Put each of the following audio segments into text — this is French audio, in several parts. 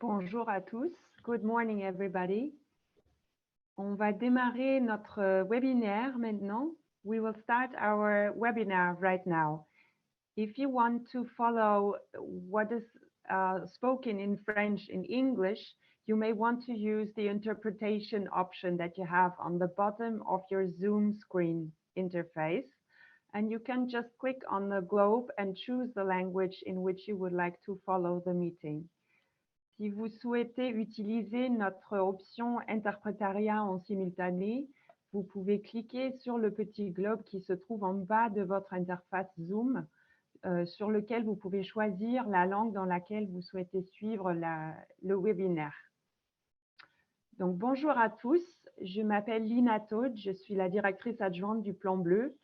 Bonjour à tous. Good morning, everybody. On va démarrer notre webinaire maintenant. We will start our webinar right now. If you want to follow what is spoken in French in English, you may want to use the interpretation option that you have on the bottom of your Zoom screen interface. And you can just click on the globe and choose the language in which you would like to follow the meeting. Si vous souhaitez utiliser notre option interprétariat en simultané, vous pouvez cliquer sur le petit globe qui se trouve en bas de votre interface Zoom, sur lequel vous pouvez choisir la langue dans laquelle vous souhaitez suivre le webinaire. Donc, bonjour à tous, je m'appelle Lina Todd, je suis la directrice adjointe du Plan Bleu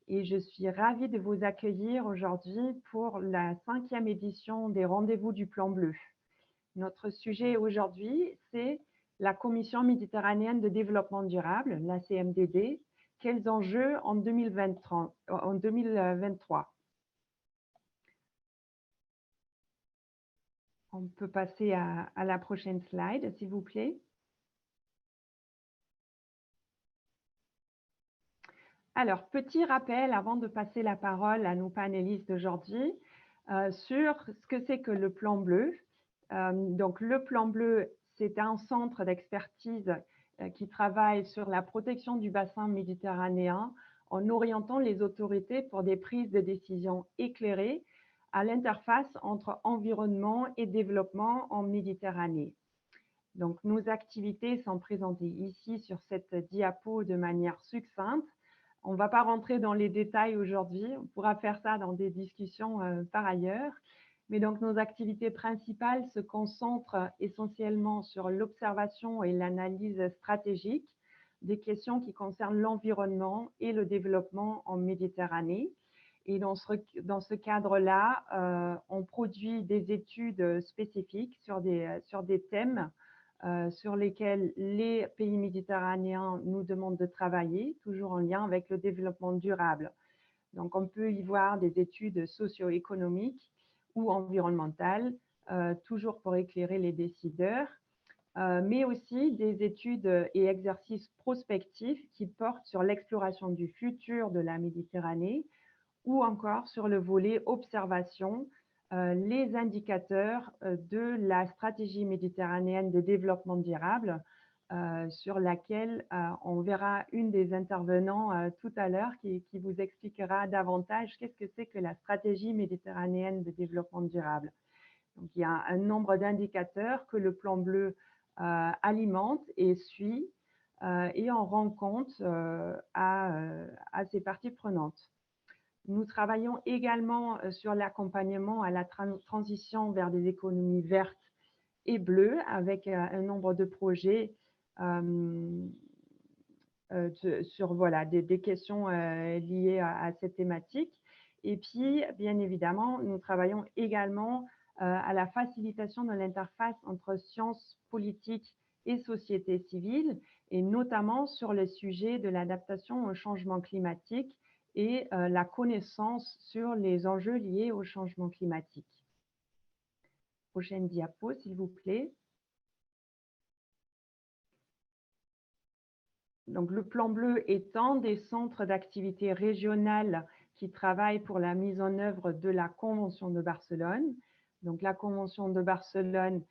et je suis ravie de vous accueillir aujourd'hui pour la 5e édition des Rendez-vous du Plan Bleu. Notre sujet aujourd'hui, c'est la Commission méditerranéenne de développement durable, la CMDD. Quels enjeux en 2023? On peut passer à la prochaine slide, s'il vous plaît. Alors, petit rappel avant de passer la parole à nos panélistes d'aujourd'hui sur ce que c'est que le Plan Bleu. Donc, le Plan Bleu, c'est un centre d'expertise qui travaille sur la protection du bassin méditerranéen en orientant les autorités pour des prises de décision éclairées à l'interface entre environnement et développement en Méditerranée. Donc, nos activités sont présentées ici sur cette diapo de manière succincte. On ne va pas rentrer dans les détails aujourd'hui, on pourra faire ça dans des discussions par ailleurs. Mais donc, nos activités principales se concentrent essentiellement sur l'observation et l'analyse stratégique des questions qui concernent l'environnement et le développement en Méditerranée. Et dans ce cadre-là, on produit des études spécifiques sur des thèmes sur lesquels les pays méditerranéens nous demandent de travailler, toujours en lien avec le développement durable. Donc, on peut y voir des études socio-économiques ou environnementales, toujours pour éclairer les décideurs, mais aussi des études et exercices prospectifs qui portent sur l'exploration du futur de la Méditerranée ou encore sur le volet observation, les indicateurs de la stratégie méditerranéenne de développement durable, sur laquelle on verra une des intervenants tout à l'heure qui vous expliquera davantage qu'est-ce que c'est que la stratégie méditerranéenne de développement durable. Donc, il y a un nombre d'indicateurs que le Plan Bleu alimente et suit et en rend compte à ses parties prenantes. Nous travaillons également sur l'accompagnement à la transition vers des économies vertes et bleues avec un nombre de projets sur voilà, des questions liées à cette thématique. Et puis, bien évidemment, nous travaillons également à la facilitation de l'interface entre sciences politiques et société civile, et notamment sur le sujet de l'adaptation au changement climatique et la connaissance sur les enjeux liés au changement climatique. Prochaine diapo, s'il vous plaît. Donc, le Plan Bleu est un des centres d'activité régionales qui travaillent pour la mise en œuvre de la Convention de Barcelone. Donc, la Convention de Barcelone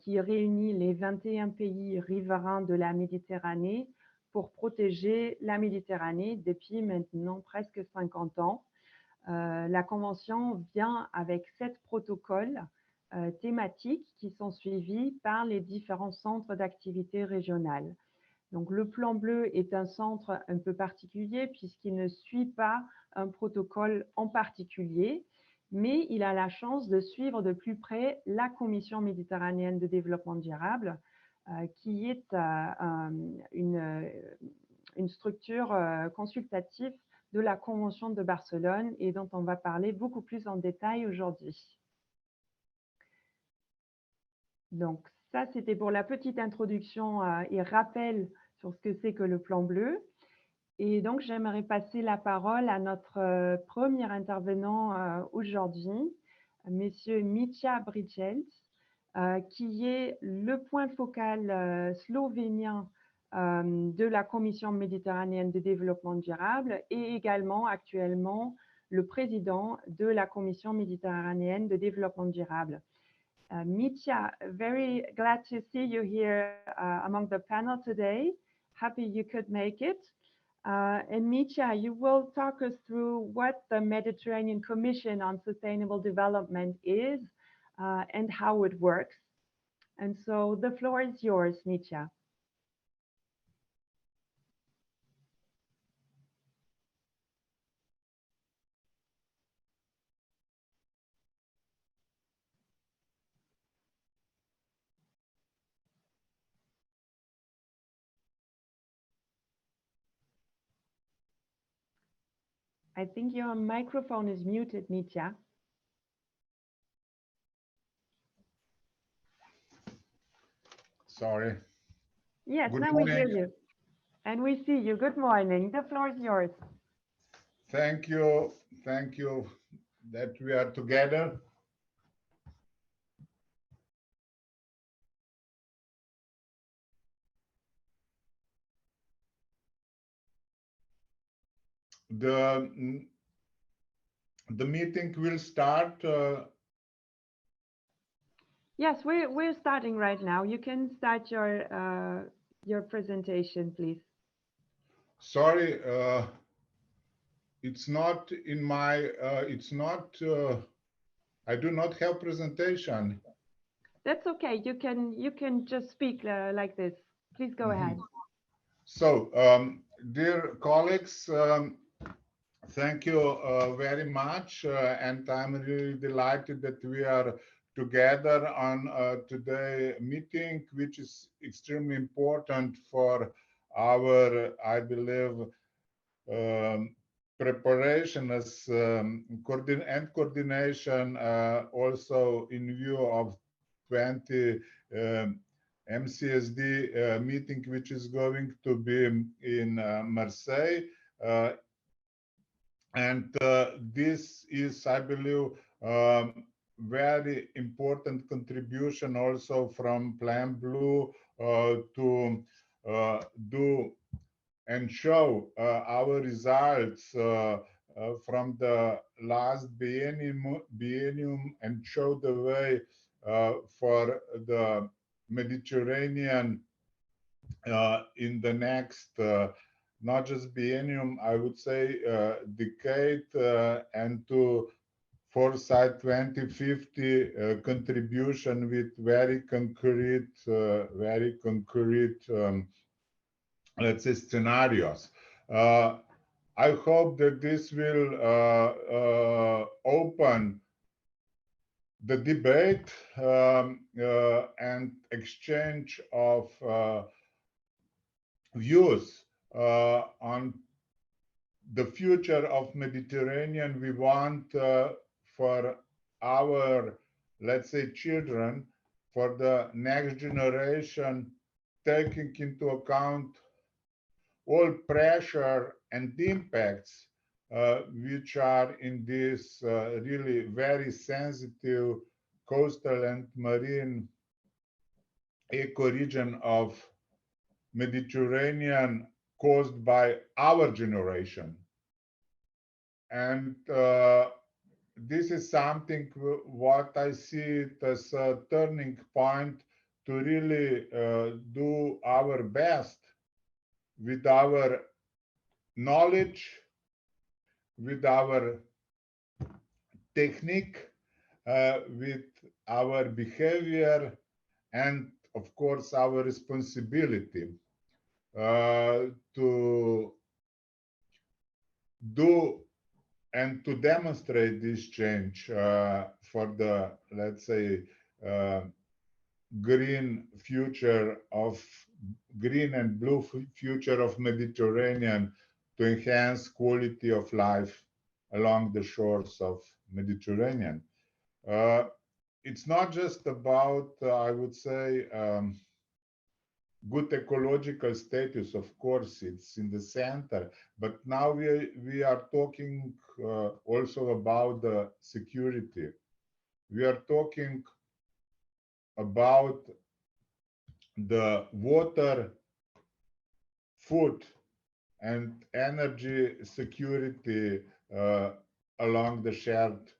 qui réunit les 21 pays riverains de la Méditerranée pour protéger la Méditerranée depuis maintenant presque 50 ans. La Convention vient avec 7 protocoles thématiques qui sont suivis par les différents centres d'activité régionales. Donc, le Plan Bleu est un centre un peu particulier puisqu'il ne suit pas un protocole en particulier, mais il a la chance de suivre de plus près la Commission méditerranéenne de développement durable, qui est une structure consultative de la Convention de Barcelone et dont on va parler beaucoup plus en détail aujourd'hui. Donc, ça, c'était pour la petite introduction et rappel sur ce que c'est que le Plan Bleu. Et donc, j'aimerais passer la parole à notre premier intervenant aujourd'hui, Monsieur Mitja Brijels, qui est le point focal slovénien de la Commission méditerranéenne de développement durable et également actuellement le président de la Commission méditerranéenne de développement durable. Mitja, very glad to see you here among the panel today. Happy you could make it. And Mitja, you will talk us through what the Mediterranean Commission on Sustainable Development is and how it works. And so the floor is yours, Mitja. I think your microphone is muted, Mitja. Sorry. Yes, Good now morning. we hear you. And we see you. Good morning. The floor is yours. Thank you. Thank you that we are together. The meeting will start. Yes, we're starting right now. You can start your presentation, please. Sorry, it's not in my. I do not have presentation. That's okay. You can just speak like this. Please go ahead. So, dear colleagues, thank you very much, and I'm really delighted that we are together on today's meeting, which is extremely important for our, I believe, preparation as and coordination also in view of 20 MCSD meeting, which is going to be in Marseille. And this is, I believe, very important contribution also from Plan Blue to do and show our results from the last biennium and show the way for the Mediterranean in the next not just biennium, I would say decade, and to Foresight 2050 contribution with very concrete, let's say, scenarios. I hope that this will open the debate and exchange of views on the future of Mediterranean we want for our, let's say, children, for the next generation, taking into account all pressure and impacts which are in this really very sensitive coastal and marine ecoregion of Mediterranean caused by our generation. And this is something what I see it as a turning point to really do our best with our knowledge, with our technique, with our behavior, and of course our responsibility to do and to demonstrate this change for the, let's say, green future of green and blue future of Mediterranean, to enhance quality of life along the shores of Mediterranean. It's not just about, I would say, good ecological status. Of course, it's in the center, but now we are talking also about the security. We are talking about the water, food, and energy security along the shared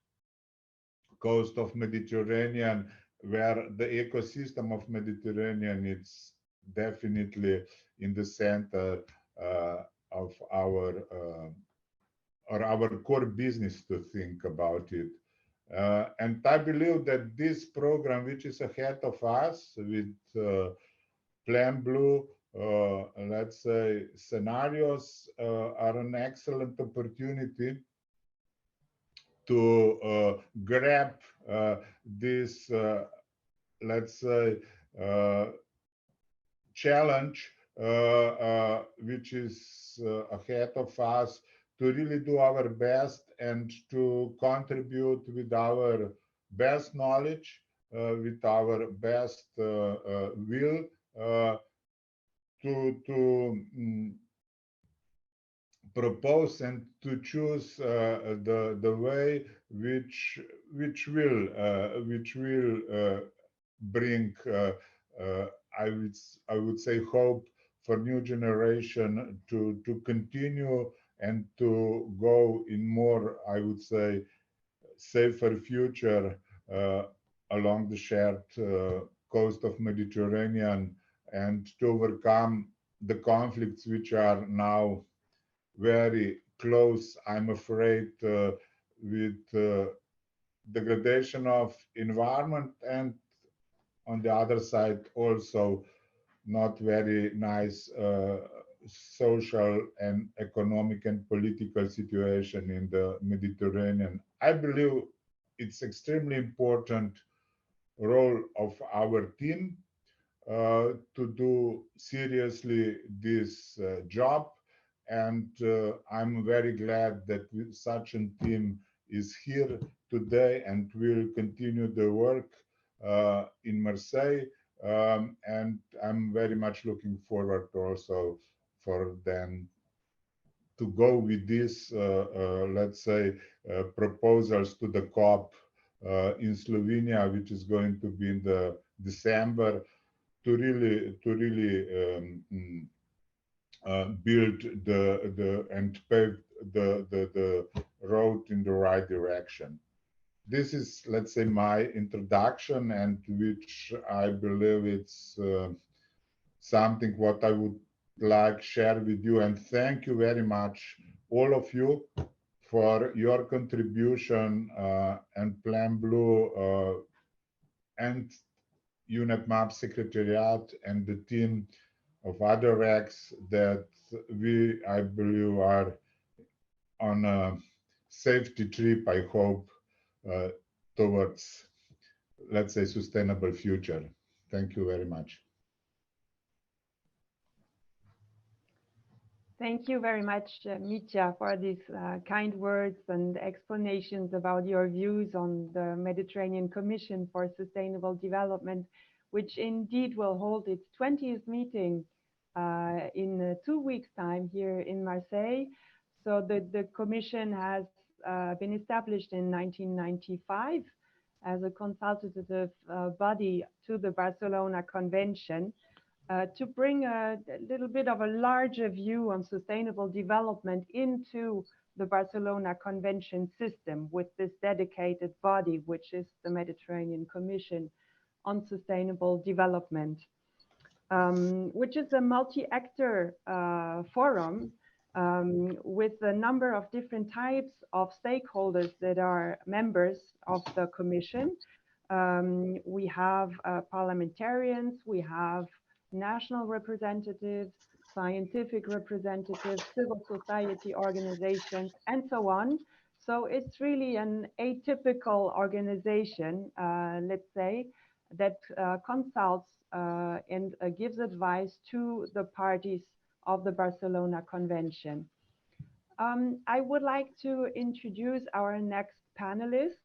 coast of Mediterranean, where the ecosystem of Mediterranean is definitely in the center of our core business to think about it. And I believe that this program, which is ahead of us with Plan Blue, let's say, scenarios, are an excellent opportunity to grab this, let's say, challenge which is ahead of us, to really do our best and to contribute with our best knowledge, with our best will to propose and to choose the way which will bring I would say hope for new generation to continue and to go in more, I would say, safer future along the shared coast of Mediterranean, and to overcome the conflicts which are now very close, I'm afraid, with degradation of environment, and on the other side also not very nice social and economic and political situation in the Mediterranean. I believe it's extremely important role of our team to do seriously this job, and I'm very glad that such a team is here today and will continue the work in Marseille. And I'm very much looking forward also for them to go with these, let's say, proposals to the COP in Slovenia, which is going to be in the December, to really build and pave the road in the right direction. This is, let's say, my introduction, and which I believe it's something what I would like share with you. And thank you very much, all of you, for your contribution and Plan Blue and UNEP-MAP Secretariat and the team of other RECs that we, I believe, are on a safety trip, I hope, towards, let's say, sustainable future. Thank you very much. Thank you very much, Mitja, for these kind words and explanations about your views on the Mediterranean Commission for Sustainable Development, which indeed will hold its 20th meeting in 2 weeks' time here in Marseille. So the Commission has been established in 1995 as a consultative body to the Barcelona Convention, to bring a little bit of a larger view on sustainable development into the Barcelona Convention system with this dedicated body, which is the Mediterranean Commission on Sustainable Development, which is a multi-actor forum with a number of different types of stakeholders that are members of the Commission. We have parliamentarians, we have national representatives, scientific representatives, civil society organizations, and so on. So it's really an atypical organization, let's say, that consults and gives advice to the parties of the Barcelona Convention. I would like to introduce our next panelist,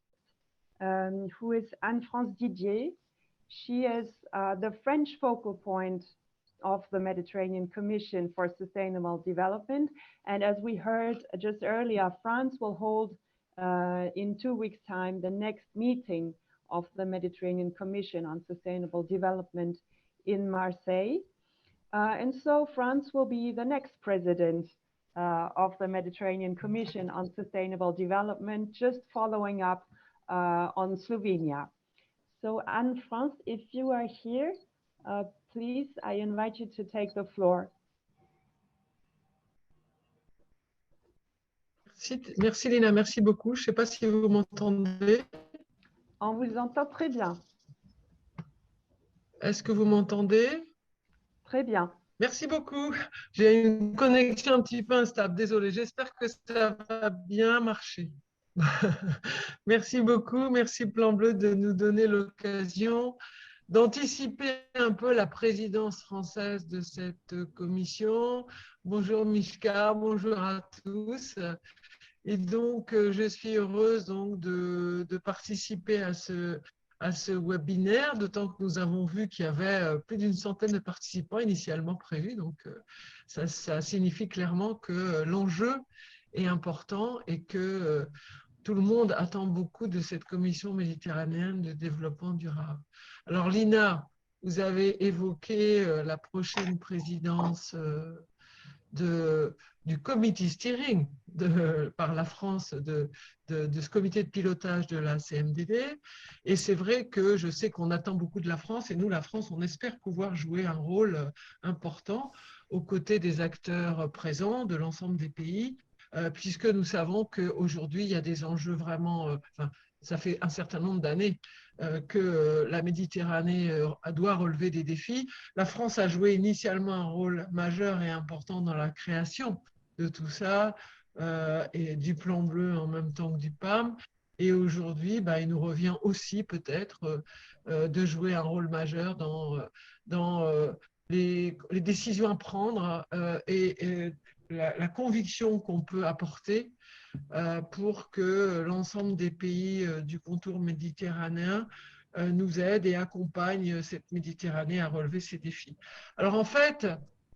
who is Anne-France Didier. She is the French focal point of the Mediterranean Commission for Sustainable Development. And as we heard just earlier, France will hold in 2 weeks' time the next meeting of the Mediterranean Commission on Sustainable Development in Marseille. And so France will be the next president of the Mediterranean Commission on Sustainable Development, just following up on Slovenia. So Anne-France, if you are here, please, I invite you to take the floor. Merci Lina, merci beaucoup. Je ne sais pas si vous m'entendez. On vous entend très bien. Est-ce que vous m'entendez? Très bien. Merci beaucoup. J'ai une connexion un petit peu instable. Désolée, j'espère que ça va bien marcher. Merci beaucoup. Merci Plan Bleu de nous donner l'occasion d'anticiper un peu la présidence française de cette commission. Bonjour Mishka, bonjour à tous. Et donc, je suis heureuse donc, de participer à ce webinaire, d'autant que nous avons vu qu'il y avait plus d'une centaine de participants initialement prévus. Donc, ça signifie clairement que l'enjeu est important et que tout le monde attend beaucoup de cette commission méditerranéenne de développement durable. Alors, Lina, vous avez évoqué la prochaine présidence du comité steering par la France de ce comité de pilotage de la CMDD. Et c'est vrai que je sais qu'on attend beaucoup de la France et nous, la France, on espère pouvoir jouer un rôle important aux côtés des acteurs présents de l'ensemble des pays, puisque nous savons qu'aujourd'hui, il y a des enjeux vraiment, ça fait un certain nombre d'années que la Méditerranée doit relever des défis. La France a joué initialement un rôle majeur et important dans la création de tout ça, et du Plan Bleu en même temps que du PAM. Et aujourd'hui, il nous revient aussi peut-être de jouer un rôle majeur dans les décisions à prendre et la conviction qu'on peut apporter pour que l'ensemble des pays du contour méditerranéen nous aident et accompagnent cette Méditerranée à relever ces défis. Alors en fait,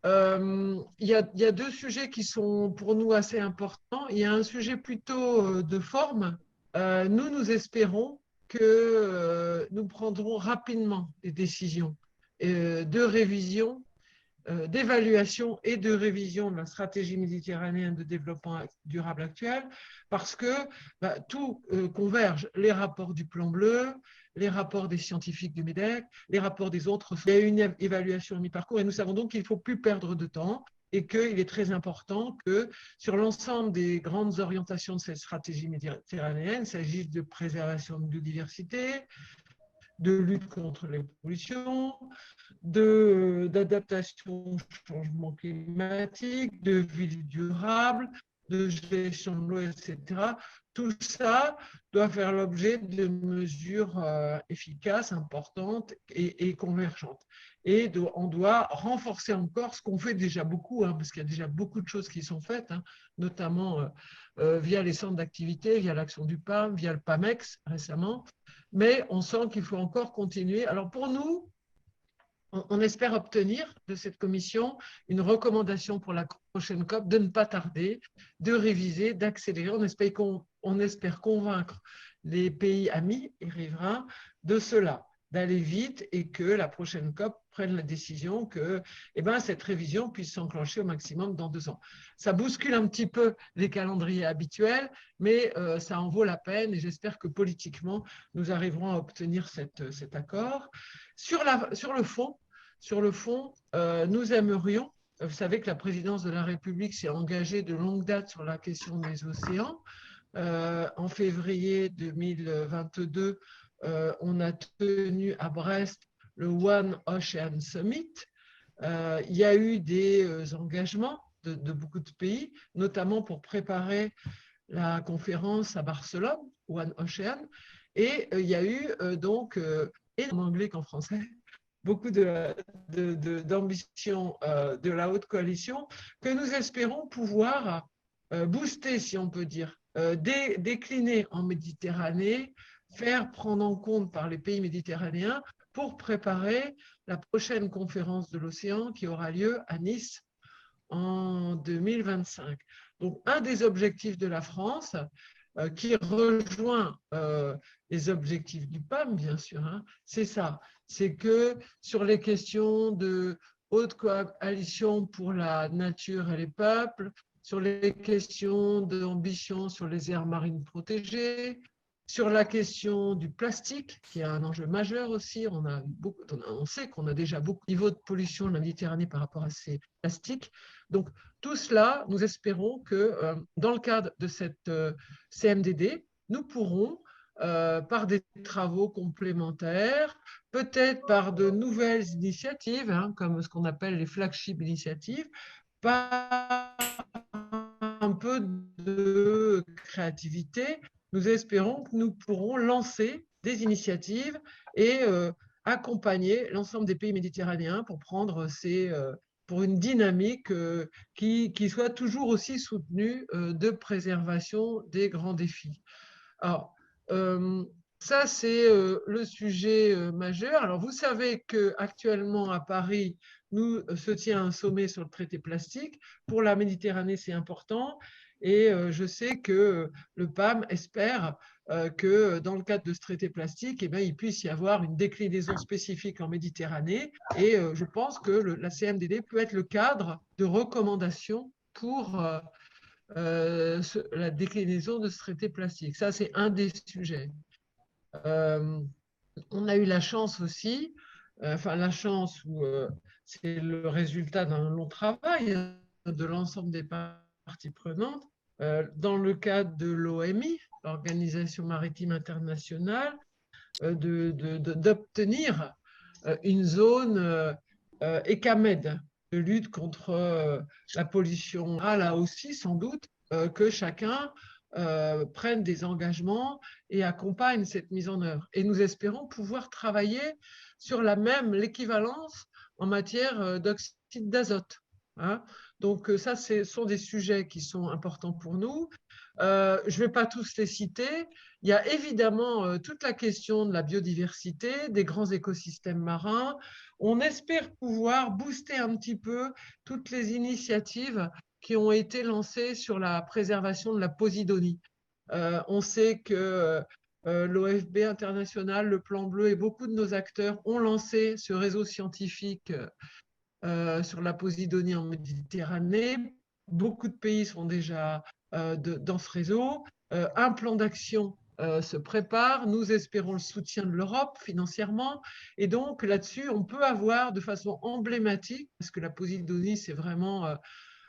il y a deux sujets qui sont pour nous assez importants. Il y a un sujet plutôt de forme. Nous espérons que nous prendrons rapidement des décisions de révision, d'évaluation et de révision de la stratégie méditerranéenne de développement durable actuelle, parce que tout converge, les rapports du Plan Bleu, les rapports des scientifiques du MEDEC, les rapports des autres. Il y a une évaluation mi-parcours et nous savons donc qu'il ne faut plus perdre de temps et qu'il est très important que sur l'ensemble des grandes orientations de cette stratégie méditerranéenne, il s'agisse de préservation de biodiversité, de lutte contre les pollutions, d'adaptation au changement climatique, de ville durable, de gestion de l'eau, etc. Tout ça doit faire l'objet de mesures efficaces, importantes et convergentes. Et on doit renforcer encore ce qu'on fait déjà beaucoup, parce qu'il y a déjà beaucoup de choses qui sont faites, notamment via les centres d'activité, via l'action du PAM, via le PAMEX récemment. Mais on sent qu'il faut encore continuer. Alors pour nous, on espère obtenir de cette commission une recommandation pour la prochaine COP de ne pas tarder, de réviser, d'accélérer. On espère convaincre les pays amis et riverains de cela, d'aller vite et que la prochaine COP prenne la décision que cette révision puisse s'enclencher au maximum dans 2 ans. Ça bouscule un petit peu les calendriers habituels, mais ça en vaut la peine et j'espère que politiquement, nous arriverons à obtenir cet accord. Sur le fond, nous aimerions, vous savez que la présidence de la République s'est engagée de longue date sur la question des océans. En février 2022, on a tenu à Brest le One Ocean Summit. Il y a eu des engagements de beaucoup de pays, notamment pour préparer la conférence à Barcelone, One Ocean. Et il y a eu donc, et en anglais qu'en français, beaucoup d'ambition de la haute coalition que nous espérons pouvoir booster, si on peut dire, décliner en Méditerranée, faire prendre en compte par les pays méditerranéens pour préparer la prochaine conférence de l'océan qui aura lieu à Nice en 2025. Donc, un des objectifs de la France, qui rejoint les objectifs du PAM, bien sûr, hein, c'est ça. C'est que sur les questions de haute coalition pour la nature et les peuples, sur les questions d'ambition sur les aires marines protégées, sur la question du plastique, qui est un enjeu majeur aussi. On sait qu'on a déjà beaucoup de niveaux de pollution de la Méditerranée par rapport à ces plastiques. Donc, tout cela, nous espérons que dans le cadre de cette CMDD, nous pourrons, par des travaux complémentaires, peut-être par de nouvelles initiatives, hein, comme ce qu'on appelle les flagship initiatives, par un peu de créativité, nous espérons que nous pourrons lancer des initiatives et accompagner l'ensemble des pays méditerranéens pour prendre pour une dynamique qui soit toujours aussi soutenue de préservation des grands défis. Alors, ça, c'est le sujet majeur. Alors, vous savez qu'actuellement à Paris, se tient un sommet sur le traité plastique. Pour la Méditerranée, c'est important. Et je sais que le PAM espère que dans le cadre de ce traité plastique, eh bien, il puisse y avoir une déclinaison spécifique en Méditerranée. Et je pense que la CMDD peut être le cadre de recommandation pour la déclinaison de ce traité plastique. Ça, c'est un des sujets. On a eu la chance aussi, enfin la chance où c'est le résultat d'un long travail de l'ensemble des parties prenantes, dans le cadre de l'OMI, l'Organisation maritime internationale, d'obtenir une zone ECAMED de lutte contre la pollution. Ah, là aussi, sans doute, que chacun prenne des engagements et accompagne cette mise en œuvre. Et nous espérons pouvoir travailler sur l'équivalence en matière d'oxyde d'azote. Hein. Donc ça, ce sont des sujets qui sont importants pour nous. Je ne vais pas tous les citer. Il y a évidemment toute la question de la biodiversité, des grands écosystèmes marins. On espère pouvoir booster un petit peu toutes les initiatives qui ont été lancées sur la préservation de la posidonie. On sait que l'OFB international, le Plan Bleu et beaucoup de nos acteurs ont lancé ce réseau scientifique sur la posidonie en Méditerranée. Beaucoup de pays sont déjà dans ce réseau. Un plan d'action se prépare. Nous espérons le soutien de l'Europe financièrement. Et donc là-dessus, on peut avoir de façon emblématique, parce que la posidonie, c'est vraiment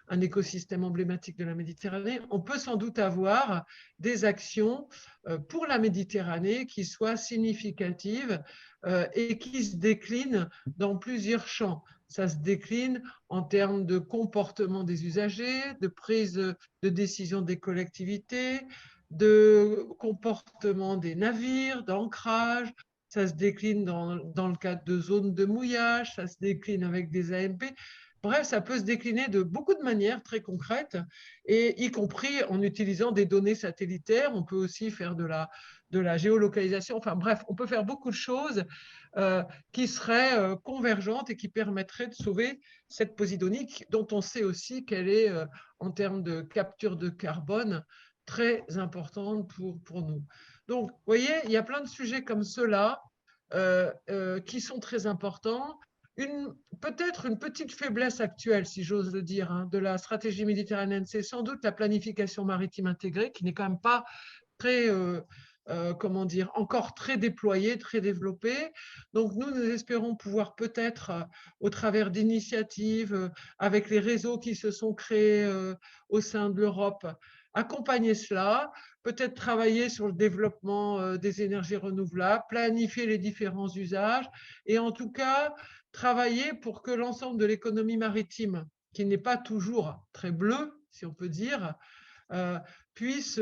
un écosystème emblématique de la Méditerranée, on peut sans doute avoir des actions pour la Méditerranée qui soient significatives et qui se déclinent dans plusieurs champs. Ça se décline en termes de comportement des usagers, de prise de décision des collectivités, de comportement des navires, d'ancrage. Ça se décline dans le cadre de zones de mouillage, ça se décline avec des AMP. Bref, ça peut se décliner de beaucoup de manières très concrètes, et y compris en utilisant des données satellitaires. On peut aussi faire de la géolocalisation. Enfin bref, on peut faire beaucoup de choses qui seraient convergentes et qui permettraient de sauver cette posidonie dont on sait aussi qu'elle est, en termes de capture de carbone, très importante pour nous. Donc, vous voyez, il y a plein de sujets comme ceux-là qui sont très importants. Peut-être une petite faiblesse actuelle, si j'ose le dire, hein, de la stratégie méditerranéenne, c'est sans doute la planification maritime intégrée, qui n'est quand même pas très, comment dire, encore très déployée, très développée. Donc nous espérons pouvoir peut-être, au travers d'initiatives, avec les réseaux qui se sont créés au sein de l'Europe, accompagner cela, peut-être travailler sur le développement des énergies renouvelables, planifier les différents usages, et en tout cas, travailler pour que l'ensemble de l'économie maritime, qui n'est pas toujours très bleue, si on peut dire, puisse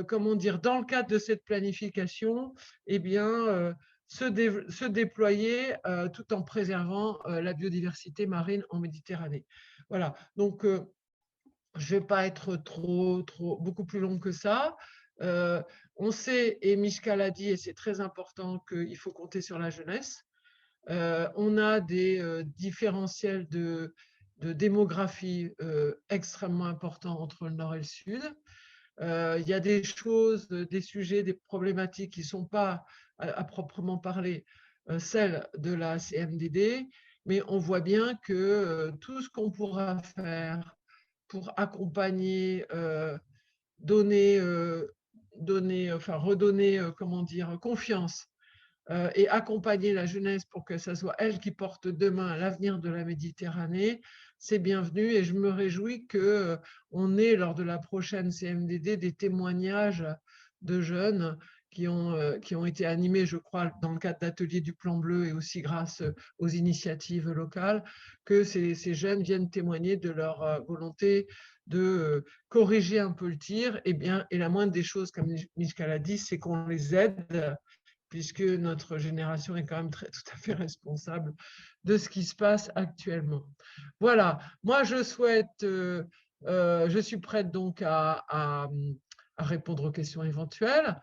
comment dire, dans le cadre de cette planification, eh bien, se déployer tout en préservant la biodiversité marine en Méditerranée. Voilà, donc je ne vais pas être beaucoup plus long que ça. On sait, et Mishka l'a dit, et c'est très important, qu'il faut compter sur la jeunesse. On a des différentiels de démographie extrêmement importants entre le nord et le sud. Il y a des choses, des sujets, des problématiques qui ne sont pas à proprement parler celles de la CMDD, mais on voit bien que tout ce qu'on pourra faire pour accompagner, redonner, comment dire, confiance et accompagner la jeunesse pour que ce soit elle qui porte demain l'avenir de la Méditerranée, c'est bienvenu et je me réjouis qu'on ait lors de la prochaine CMDD des témoignages de jeunes qui ont été animés, je crois, dans le cadre d'ateliers du Plan Bleu et aussi grâce aux initiatives locales, que ces jeunes viennent témoigner de leur volonté de corriger un peu le tir. Et la moindre des choses, comme Mishka l'a dit, c'est qu'on les aide, puisque notre génération est quand même tout à fait responsable de ce qui se passe actuellement. Voilà, moi je suis prête donc à répondre aux questions éventuelles.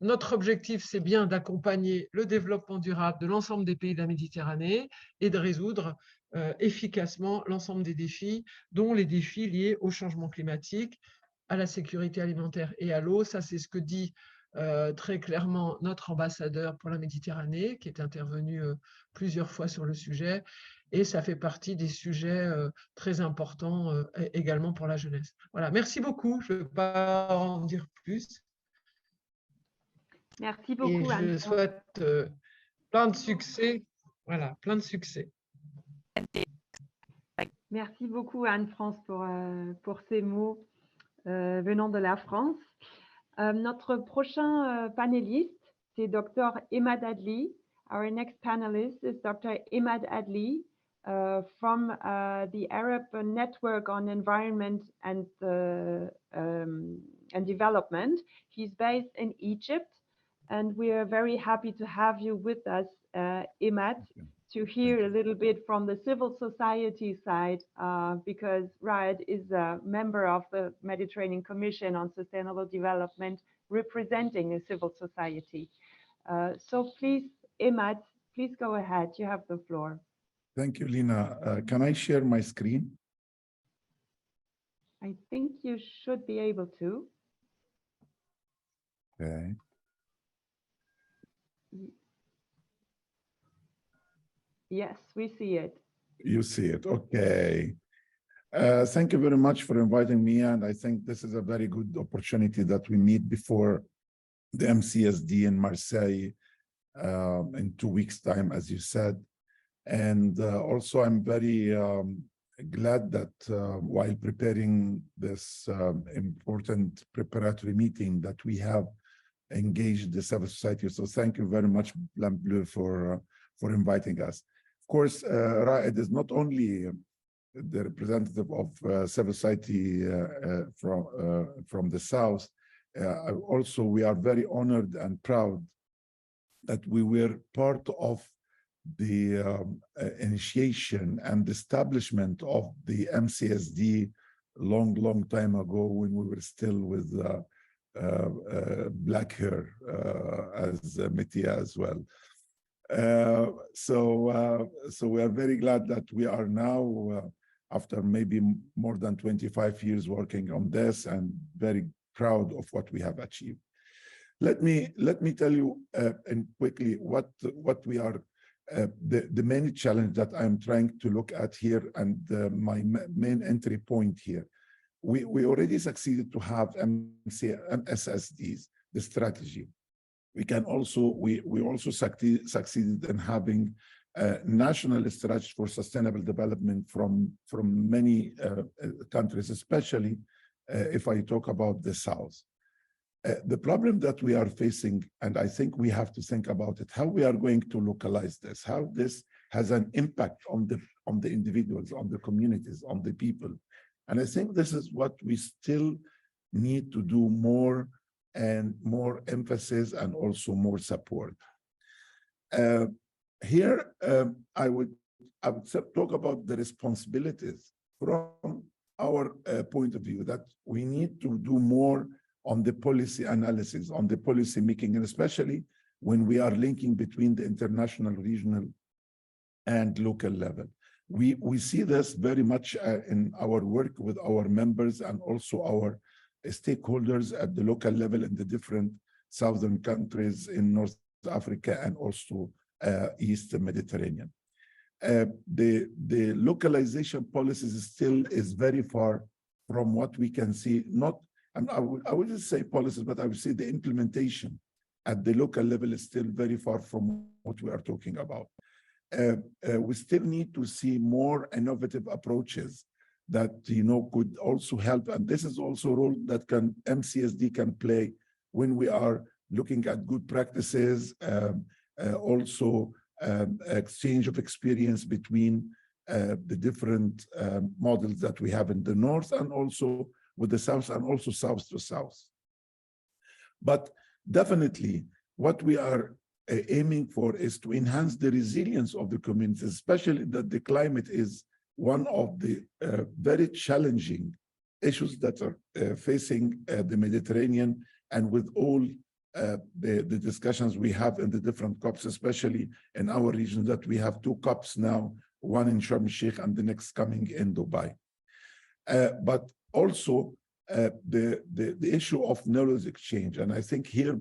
Notre objectif, c'est bien d'accompagner le développement durable de l'ensemble des pays de la Méditerranée et de résoudre efficacement l'ensemble des défis, dont les défis liés au changement climatique, à la sécurité alimentaire et à l'eau. Ça, c'est ce que dit très clairement notre ambassadeur pour la Méditerranée, qui est intervenu plusieurs fois sur le sujet, et ça fait partie des sujets très importants également pour la jeunesse. Voilà, merci beaucoup, je ne vais pas en dire plus. Merci beaucoup, et je souhaite plein de succès, voilà, plein de succès. Merci beaucoup Anne-France pour ces mots venant de la France. Notre prochain panéliste, c'est Dr. Imad Adli. Our next panelist is Dr. Imad Adli from the Arab Network on Environment and Development. He's based in Egypt, and we are very happy to have you with us, Imad, to hear a little bit from the civil society side, because RIAD is a member of the Mediterranean Commission on Sustainable Development, representing a civil society. So please, Imad, please go ahead. You have the floor. Thank you, Lina. Can I share my screen? I think you should be able to. Okay. Yes, we see it. You see it, okay. Thank you very much for inviting me, and I think this is a very good opportunity that we meet before the MCSD in Marseille in 2 weeks' time, as you said. And also I'm very glad that while preparing this important preparatory meeting that we have engaged the civil society. So thank you very much, Plan Bleu, for inviting us. Of course, RIAD is not only the representative of civil society from the South. Also, we are very honored and proud that we were part of the initiation and establishment of the MCSD long time ago, when we were still with black hair, as Metia as well. So we are very glad that we are now, after maybe more than 25 years working on this, and very proud of what we have achieved. Let me tell you and quickly what we are, the main challenge that I'm trying to look at here, and my main entry point here. We already succeeded to have MSSDs, the strategy. We also succeeded in having a national strategy for sustainable development from many countries, especially if I talk about the South. The problem that we are facing, and I think we have to think about it, how we are going to localize this, how this has an impact on the individuals, on the communities, on the people. And I think this is what we still need to do more, and more emphasis, and also more support. Here, I would talk about the responsibilities from our point of view, that we need to do more on the policy analysis, on the policy making, and especially when we are linking between the international, regional, and local level. We see this very much in our work with our members, and also our stakeholders at the local level in the different southern countries in North Africa and also East Mediterranean. The localization policies still is very far from what we can see. I wouldn't say policies, but I would say the implementation at the local level is still very far from what we are talking about. We still need to see more innovative approaches that could also help, and this is also a role that MCSD can play when we are looking at good practices, also exchange of experience between the different models that we have in the north and also with the south and also south to south. But definitely what we are aiming for is to enhance the resilience of the communities, especially that the climate is one of the very challenging issues that are facing the Mediterranean, and with all the discussions we have in the different COPs, especially in our region, that we have 2 COPs now, one in Sharm el-Sheikh and the next coming in Dubai. But also the issue of knowledge exchange. And I think here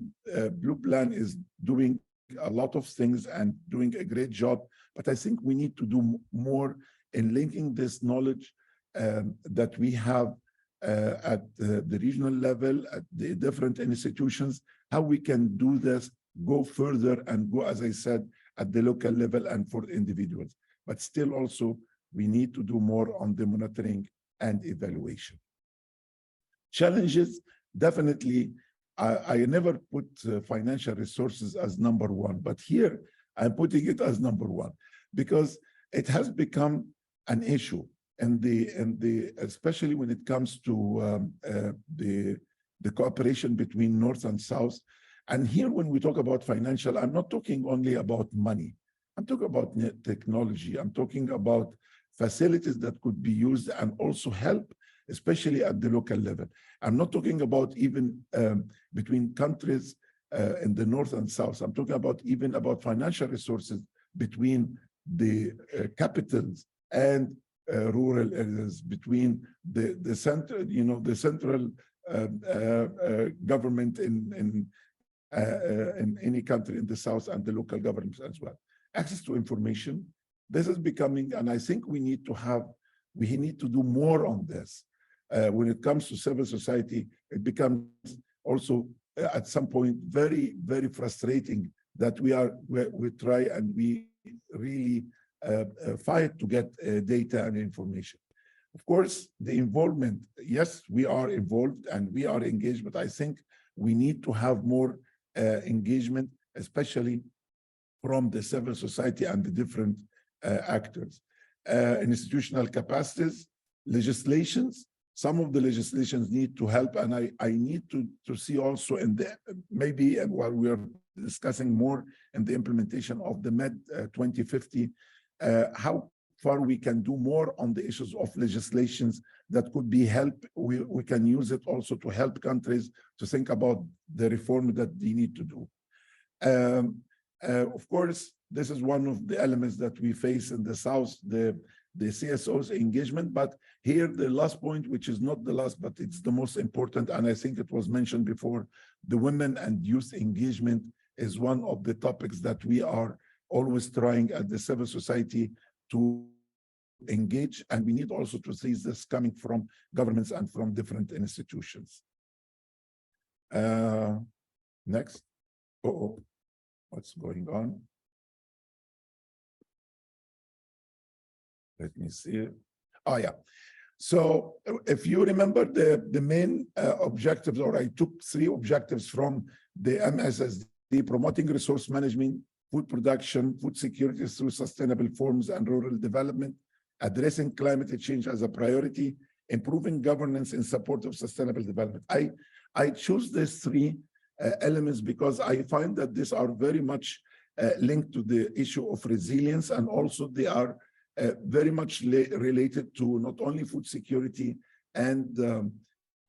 Blue Plan is doing a lot of things and doing a great job, but I think we need to do more in linking this knowledge that we have at the regional level, at the different institutions, how we can do this, go further and go, as I said, at the local level and for individuals. But still also, we need to do more on the monitoring and evaluation. Challenges, definitely, I never put financial resources as number 1, but here I'm putting it as number 1 because it has become an issue, and especially when it comes to the cooperation between North and South. And here, when we talk about financial, I'm not talking only about money. I'm talking about technology. I'm talking about facilities that could be used and also help, especially at the local level. I'm not talking about even between countries in the North and South. I'm talking about even about financial resources between the capitals and rural areas, between the center, the central government in any country in the South and the local governments as well. Access to information. This is becoming, and I think we need to do more on this. When it comes to civil society, it becomes also at some point very, very frustrating that we try and we really fight to get data and information. Of course, the involvement, yes, we are involved and we are engaged, but I think we need to have more engagement, especially from the civil society and the different actors. Institutional capacities, legislations. Some of the legislations need to help, and I need to see also in the maybe while we are discussing more in the implementation of the MED 2050, how far we can do more on the issues of legislations that could be help. We can use it also to help countries to think about the reform that they need to do. Of course, this is one of the elements that we face in the South, the CSO's engagement. But here, the last point, which is not the last, but it's the most important, and I think it was mentioned before, the women and youth engagement is one of the topics that we are always trying at the civil society to engage, and we need also to see this coming from governments and from different institutions. Next. What's going on? Let me see. Oh, yeah. So if you remember the main objectives, or I took 3 objectives from the MSSD: promoting resource management, food production, food security through sustainable forms and rural development, addressing climate change as a priority, improving governance in support of sustainable development. I choose these 3 elements because I find that these are very much linked to the issue of resilience, and also they are very much related to not only food security and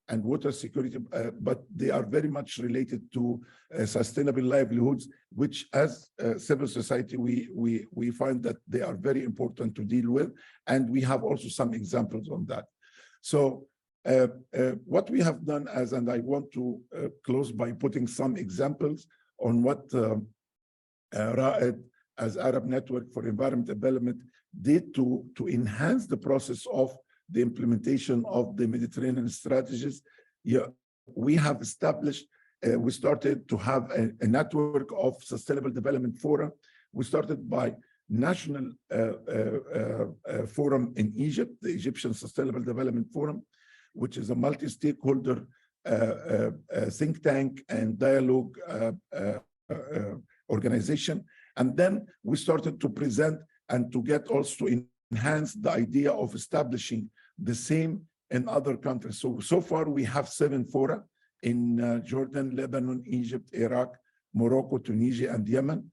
water security, but they are very much related to sustainable livelihoods, which as civil society, we find that they are very important to deal with. And we have also some examples on that. So What we have done and I want to close by putting some examples on what RAED as Arab Network for Environment Development did to enhance the process of the implementation of the Mediterranean strategies. Yeah, we have established, we started to have a network of sustainable development fora. We started by national forum in Egypt, the Egyptian Sustainable Development Forum, which is a multi-stakeholder think tank and dialogue organization. And then we started to present and to get also to enhance the idea of establishing the same in other countries. So far we have 7 fora in Jordan, Lebanon, Egypt, Iraq, Morocco, Tunisia, and Yemen.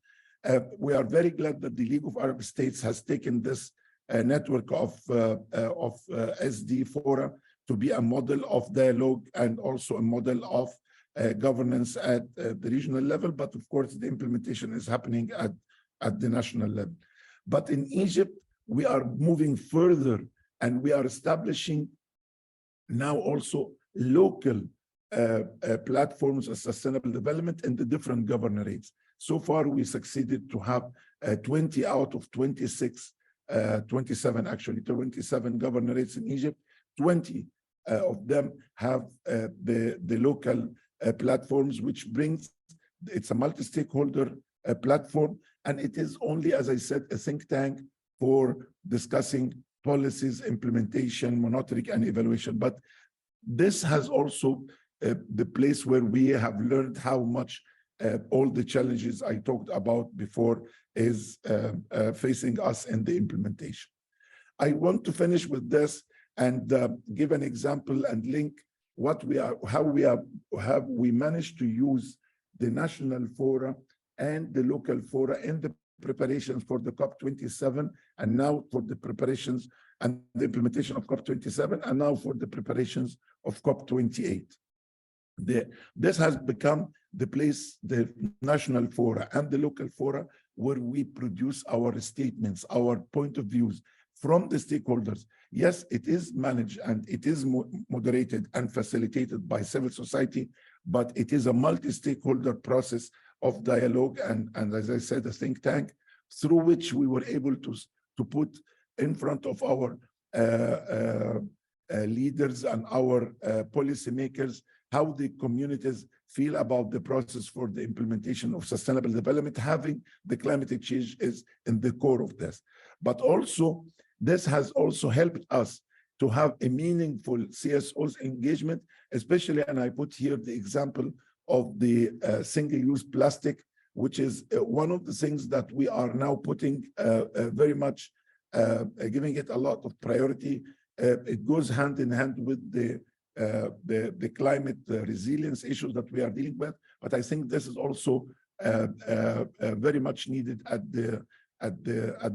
We are very glad that the League of Arab States has taken this network of SD fora to be a model of dialogue and also a model of governance at the regional level. But of course, the implementation is happening at the national level. But in Egypt, we are moving further and we are establishing now also local platforms of sustainable development in the different governorates. So far, we succeeded to have 20 out of 26, 27 actually, 27 governorates in Egypt. 20 of them have the local platforms, which brings, it's a multi-stakeholder platform, and it is only, as I said, a think tank for discussing policies, implementation, monitoring, and evaluation. But this has also the place where we have learned how much all the challenges I talked about before is facing us in the implementation. I want to finish with this and give an example and link what we are, how we managed to use the national fora and the local fora in the preparations for the COP27, and now for the preparations and the implementation of COP27, and now for the preparations of COP28. This has become the place, the national fora and the local fora, where we produce our statements, our point of views from the stakeholders. Yes, it is managed and it is moderated and facilitated by civil society, but it is a multi-stakeholder process of dialogue and as I said, a think tank, through which we were able to put in front of our leaders and our policymakers how the communities feel about the process for the implementation of sustainable development, having the climate change is in the core of this. But also, this has also helped us to have a meaningful CSOs engagement, especially, and I put here the example of the single-use plastic, which is one of the things that we are now putting very much, giving it a lot of priority. It goes hand in hand with the climate resilience issues that we are dealing with, but I think this is also very much needed at the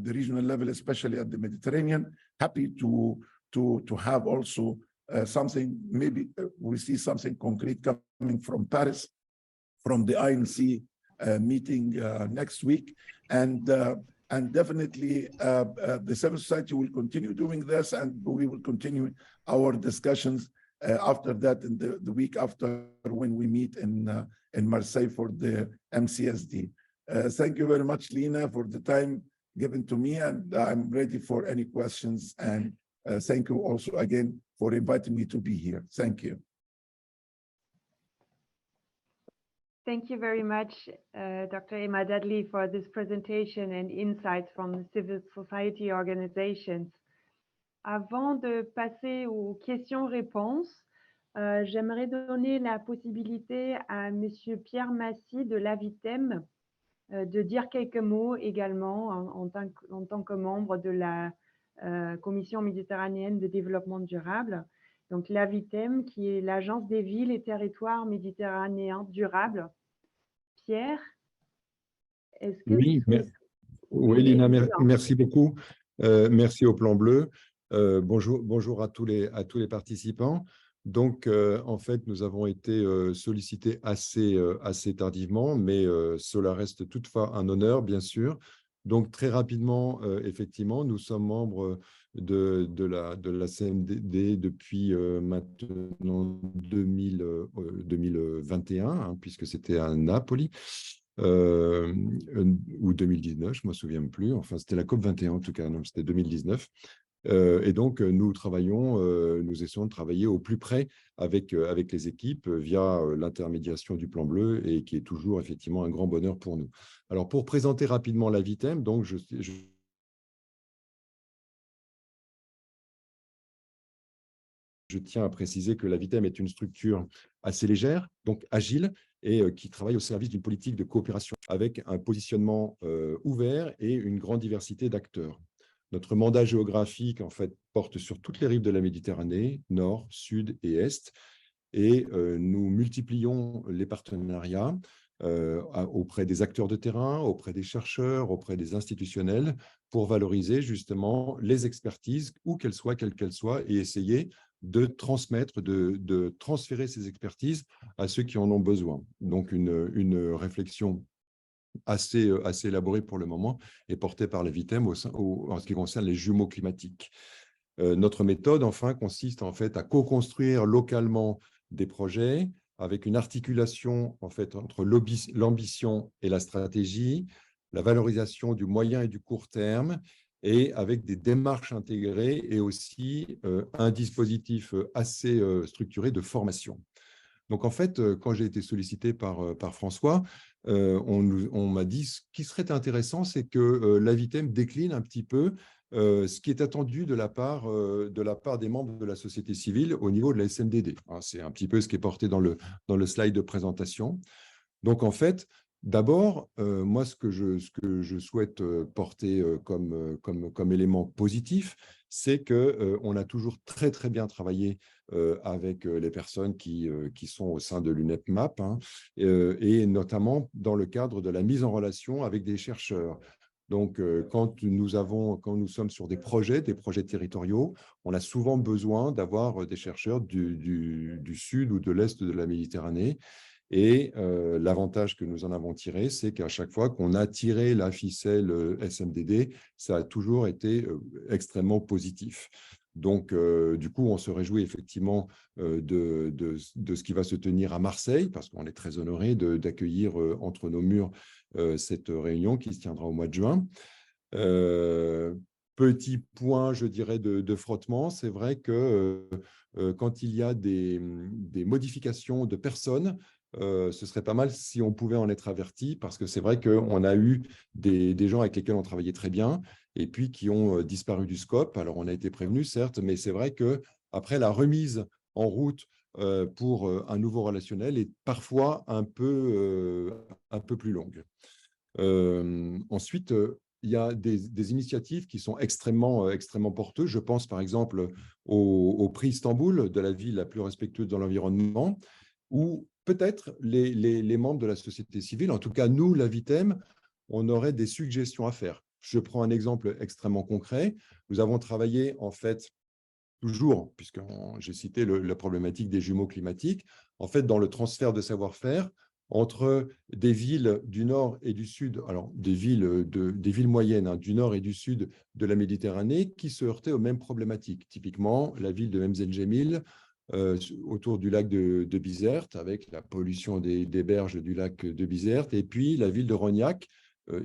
regional level, especially at the Mediterranean. Happy to have also something, maybe we see something concrete coming from Paris, from the INC meeting next week, and definitely the civil society will continue doing this, and we will continue our discussions after that in the week after, when we meet in Marseille for the MCSD. Thank you very much, Lina, for the time given to me, and I'm ready for any questions. And thank you also again for inviting me to be here. Thank you. Thank you very much, Dr. Emma Dudley, for this presentation and insights from the civil society organizations. Avant de passer aux questions-réponses, j'aimerais donner la possibilité à Monsieur Pierre Massy de l'AVITEM de dire quelques mots également en tant que membre de la Commission méditerranéenne de développement durable. Donc l'AVITEM, qui est l'Agence des villes et territoires méditerranéens durables. Pierre, est-ce que... Oui, Lina, merci beaucoup. Merci au Plan Bleu. Bonjour à tous les participants. Donc, en fait, nous avons été sollicités assez tardivement, mais cela reste toutefois un honneur, bien sûr. Donc, très rapidement, effectivement, nous sommes membres de la CMDD depuis maintenant 2021, hein, puisque c'était à Napoli, ou 2019, je ne me souviens plus. Enfin, c'était la COP 21 en tout cas, non, c'était 2019. Et donc, nous essayons de travailler au plus près avec les équipes via l'intermédiation du Plan Bleu, et qui est toujours effectivement un grand bonheur pour nous. Alors, pour présenter rapidement la Vitem, donc je tiens à préciser que la Vitem est une structure assez légère, donc agile, et qui travaille au service d'une politique de coopération avec un positionnement ouvert et une grande diversité d'acteurs. Notre mandat géographique, en fait, porte sur toutes les rives de la Méditerranée, nord, sud et est, et nous multiplions les partenariats auprès des acteurs de terrain, auprès des chercheurs, auprès des institutionnels, pour valoriser justement les expertises, où qu'elles soient, quelles qu'elles soient, et essayer de transmettre, de transférer ces expertises à ceux qui en ont besoin. Donc, une réflexion assez élaborée pour le moment est portée par la Vitem en ce qui concerne les jumeaux climatiques. Notre méthode, enfin, consiste en fait à co-construire localement des projets avec une articulation en fait entre l'ambition et la stratégie, la valorisation du moyen et du court terme, et avec des démarches intégrées et aussi un dispositif assez structuré de formation. Donc, en fait, quand j'ai été sollicité par François, on m'a dit ce qui serait intéressant, c'est que la Vitem décline un petit peu ce qui est attendu de la part des membres de la société civile au niveau de la SMDD. C'est un petit peu ce qui est porté dans le slide de présentation. Donc, en fait, d'abord, moi, ce que je souhaite porter comme élément positif, c'est qu'on a toujours très, très bien travaillé avec les personnes qui sont au sein de l'UNEP-MAP, hein, et notamment dans le cadre de la mise en relation avec des chercheurs. Donc, quand nous sommes sur des projets territoriaux, on a souvent besoin d'avoir des chercheurs du sud ou de l'est de la Méditerranée. Et l'avantage que nous en avons tiré, c'est qu'à chaque fois qu'on a tiré la ficelle SMDD, ça a toujours été extrêmement positif. Donc, du coup, on se réjouit effectivement de ce qui va se tenir à Marseille, parce qu'on est très honoré d'accueillir entre nos murs cette réunion qui se tiendra au mois de juin. Petit point, je dirais, de frottement, c'est vrai que quand il y a des modifications de personnes, ce serait pas mal si on pouvait en être averti, parce que c'est vrai qu'on a eu des gens avec lesquels on travaillait très bien et puis qui ont disparu du scope. Alors, on a été prévenus, certes, mais c'est vrai qu'après, la remise en route pour un nouveau relationnel est parfois un peu plus longue. Ensuite, il y a des initiatives qui sont extrêmement porteuses. Je pense par exemple au prix Istanbul de la ville la plus respectueuse dans l'environnement, où peut-être les membres de la société civile, en tout cas nous, la Vitem, on aurait des suggestions à faire. Je prends un exemple extrêmement concret. Nous avons travaillé en fait toujours, puisque j'ai cité la problématique des jumeaux climatiques, en fait dans le transfert de savoir-faire entre des villes du nord et du sud, alors des villes moyennes, hein, du nord et du sud de la Méditerranée, qui se heurtaient aux mêmes problématiques. Typiquement, la ville de Mzengémil, autour du lac de Bizerte, avec la pollution des berges du lac de Bizerte, et puis la ville de Rognac,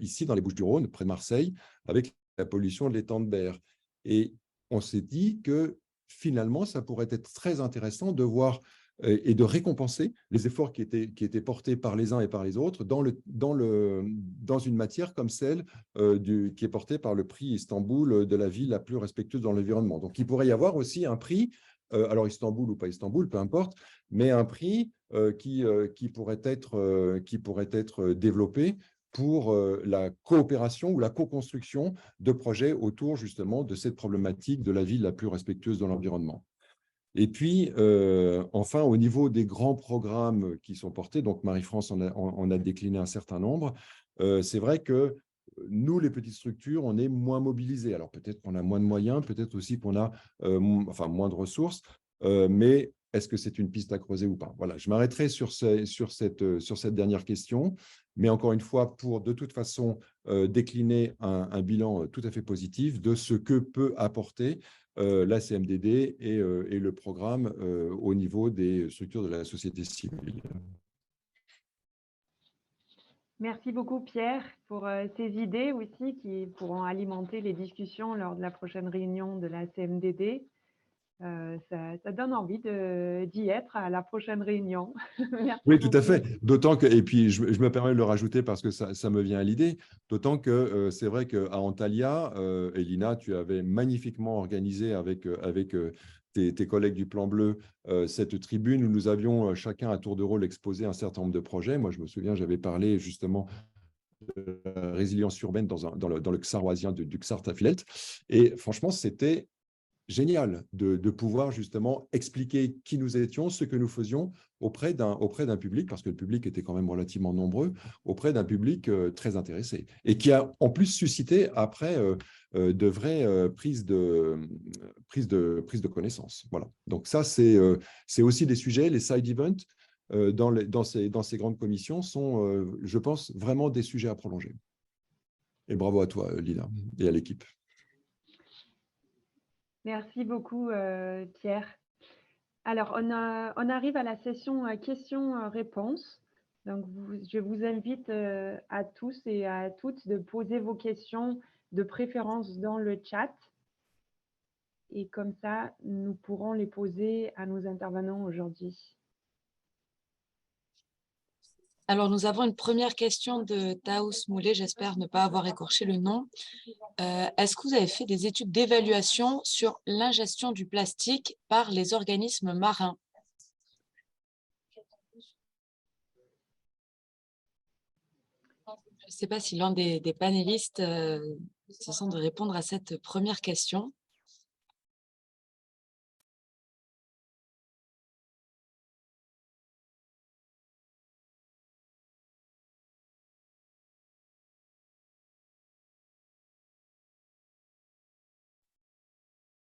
ici dans les Bouches-du-Rhône, près de Marseille, avec la pollution de l'étang de Berre. Et on s'est dit que finalement, ça pourrait être très intéressant de voir et de récompenser les efforts qui étaient portés par les uns et par les autres dans une matière comme celle qui est portée par le prix Istanbul de la ville la plus respectueuse dans l'environnement. Donc, il pourrait y avoir aussi un prix, alors Istanbul ou pas Istanbul, peu importe, mais un prix qui pourrait être développé pour la coopération ou la co-construction de projets autour justement de cette problématique de la ville la plus respectueuse de l'environnement. Et puis, enfin, au niveau des grands programmes qui sont portés, donc Marie-France en a décliné un certain nombre, c'est vrai que nous, les petites structures, on est moins mobilisés. Alors peut-être qu'on a moins de moyens, peut-être aussi qu'on a moins de ressources, mais est-ce que c'est une piste à creuser ou pas? Voilà, je m'arrêterai sur cette dernière question, mais encore une fois, pour de toute façon décliner un bilan tout à fait positif de ce que peut apporter la CMDD et le programme au niveau des structures de la société civile. Merci beaucoup Pierre pour ces idées aussi qui pourront alimenter les discussions lors de la prochaine réunion de la CMDD. Ça donne envie d'y être à la prochaine réunion. Merci oui, tout à beaucoup. fait. D'autant que, et puis je me permets de le rajouter parce que ça me vient à l'idée, d'autant que c'est vrai qu'à Antalya, Elina, tu avais magnifiquement organisé avec tes collègues du Plan Bleu cette tribune où nous avions chacun à tour de rôle exposé un certain nombre de projets. Moi, je me souviens, j'avais parlé justement de la résilience urbaine dans le Xarroisien du Xar Tafilelt. Et franchement, c'était génial de pouvoir justement expliquer qui nous étions, ce que nous faisions auprès d'un public, parce que le public était quand même relativement nombreux, auprès d'un public très intéressé et qui a en plus suscité après de vraies prises de connaissance. Voilà. Donc ça, c'est aussi des sujets, les side events dans ces grandes commissions sont, je pense, vraiment des sujets à prolonger. Et bravo à toi, Lina, et à l'équipe. Merci beaucoup, Pierre. Alors, on arrive à la session questions-réponses. Donc, je vous invite à tous et à toutes de poser vos questions de préférence dans le chat. Et comme ça, nous pourrons les poser à nos intervenants aujourd'hui. Alors, nous avons une première question de Taous Moulet, j'espère ne pas avoir écorché le nom. Est-ce que vous avez fait des études d'évaluation sur l'ingestion du plastique par les organismes marins? Je ne sais pas si l'un des panélistes se sent de répondre à cette première question.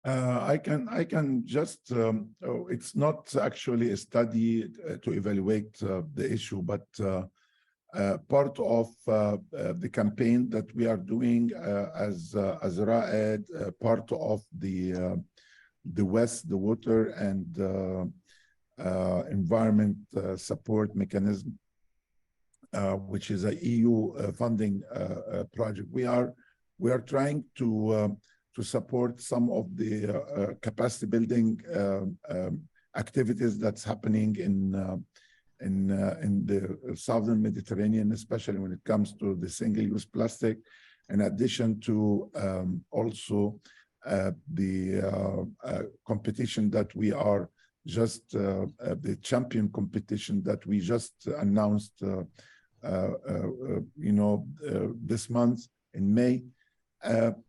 I can just, it's not actually a study to evaluate the issue, but part of the campaign that we are doing as RAED, part of the West, the water and environment support mechanism, which is a EU funding project. We are trying to support some of the capacity building activities that's happening in the Southern Mediterranean, especially when it comes to the single-use plastic, in addition to also the competition that we are just, the champion competition that we just announced, this month in May.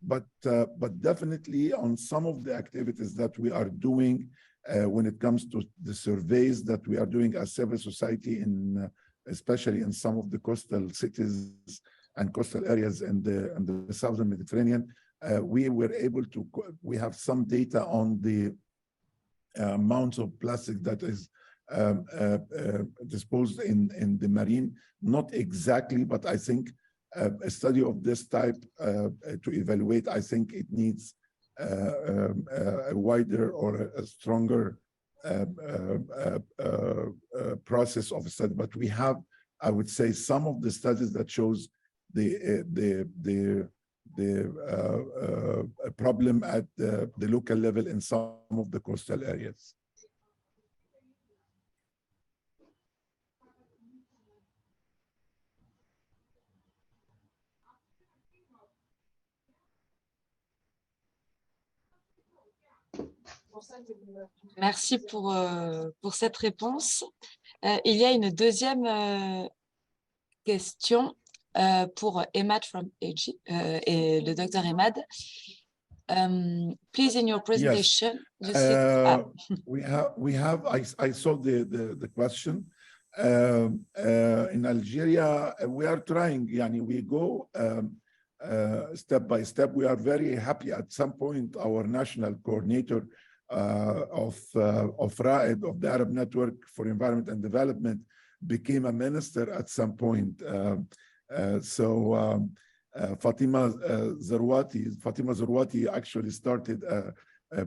But definitely on some of the activities that we are doing when it comes to the surveys that we are doing as civil society, especially in some of the coastal cities and coastal areas in the Southern Mediterranean, we were able to, we have some data on the amounts of plastic that is disposed in the marine. Not exactly, but I think a study of this type to evaluate, I think it needs a wider or a stronger process of study. But we have, I would say, some of the studies that shows the problem at the local level in some of the coastal areas. Merci pour cette réponse. Il y a une deuxième question pour Emad from AG, et le docteur Emad. Please, in your presentation, yes. We have. I saw the question. In Algeria, we are trying. We go step by step. We are very happy. At some point, our national coordinator Raed, of the Arab Network for Environment and Development, became a minister at some point. Fatima Zarwati actually started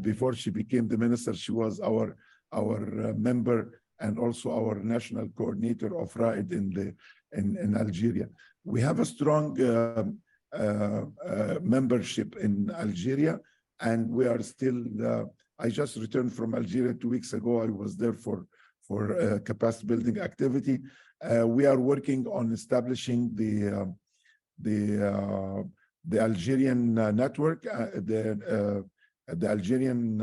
before she became the minister. She was our member and also our national coordinator of Raed in Algeria. We have a strong membership in Algeria, and we are still. I just returned from Algeria 2 weeks ago. I was there for capacity building activity. We are working on establishing the Algerian network, the Algerian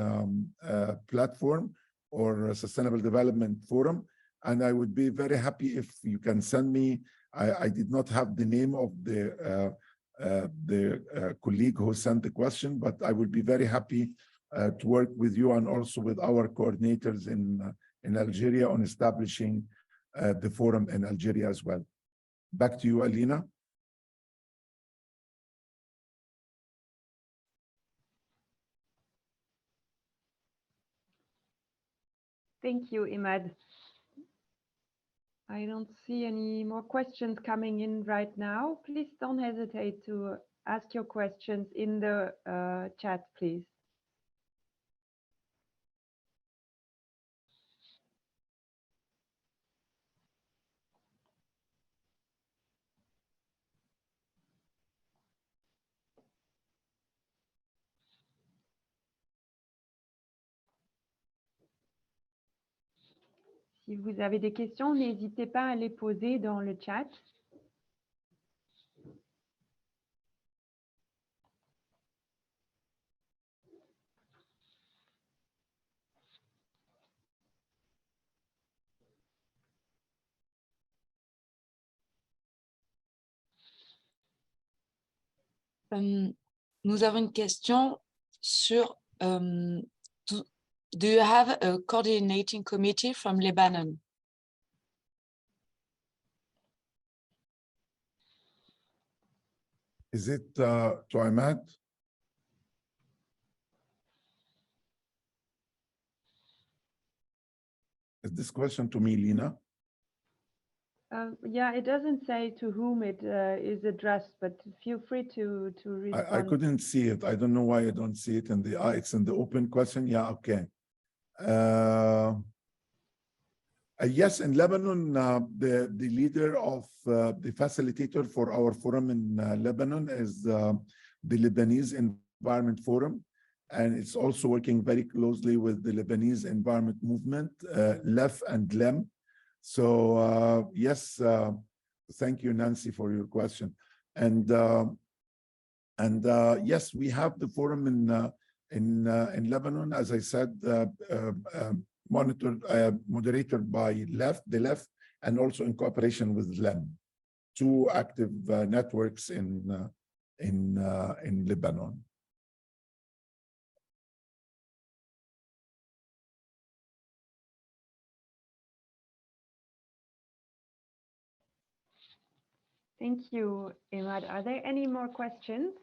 platform or Sustainable Development Forum. And I would be very happy if you can send me, I did not have the name of the colleague who sent the question, but I would be very happy to work with you and also with our coordinators in Algeria on establishing the forum in Algeria as well. Back to you, Alina. Thank you, Imad. I don't see any more questions coming in right now. Please don't hesitate to ask your questions in the chat, please. Si vous avez des questions, n'hésitez pas à les poser dans le chat. Nous avons une question sur do you have a coordinating committee from Lebanon? Is it to Imad? Is this question to me, Lina? Yeah, it doesn't say to whom it is addressed, but feel free to respond. I couldn't see it. I don't know why I don't see it in the it's in the open question. Yeah, okay. Yes, in Lebanon, the leader of the facilitator for our forum in Lebanon is the Lebanese Environment Forum, and it's also working very closely with the Lebanese Environment Movement, LEF and LEM. So yes, thank you, Nancy, for your question. And yes, we have the forum in Lebanon, as I said, moderated by the LEF, and also in cooperation with LEM, two active networks in Lebanon. Thank you, Imad. Are there any more questions?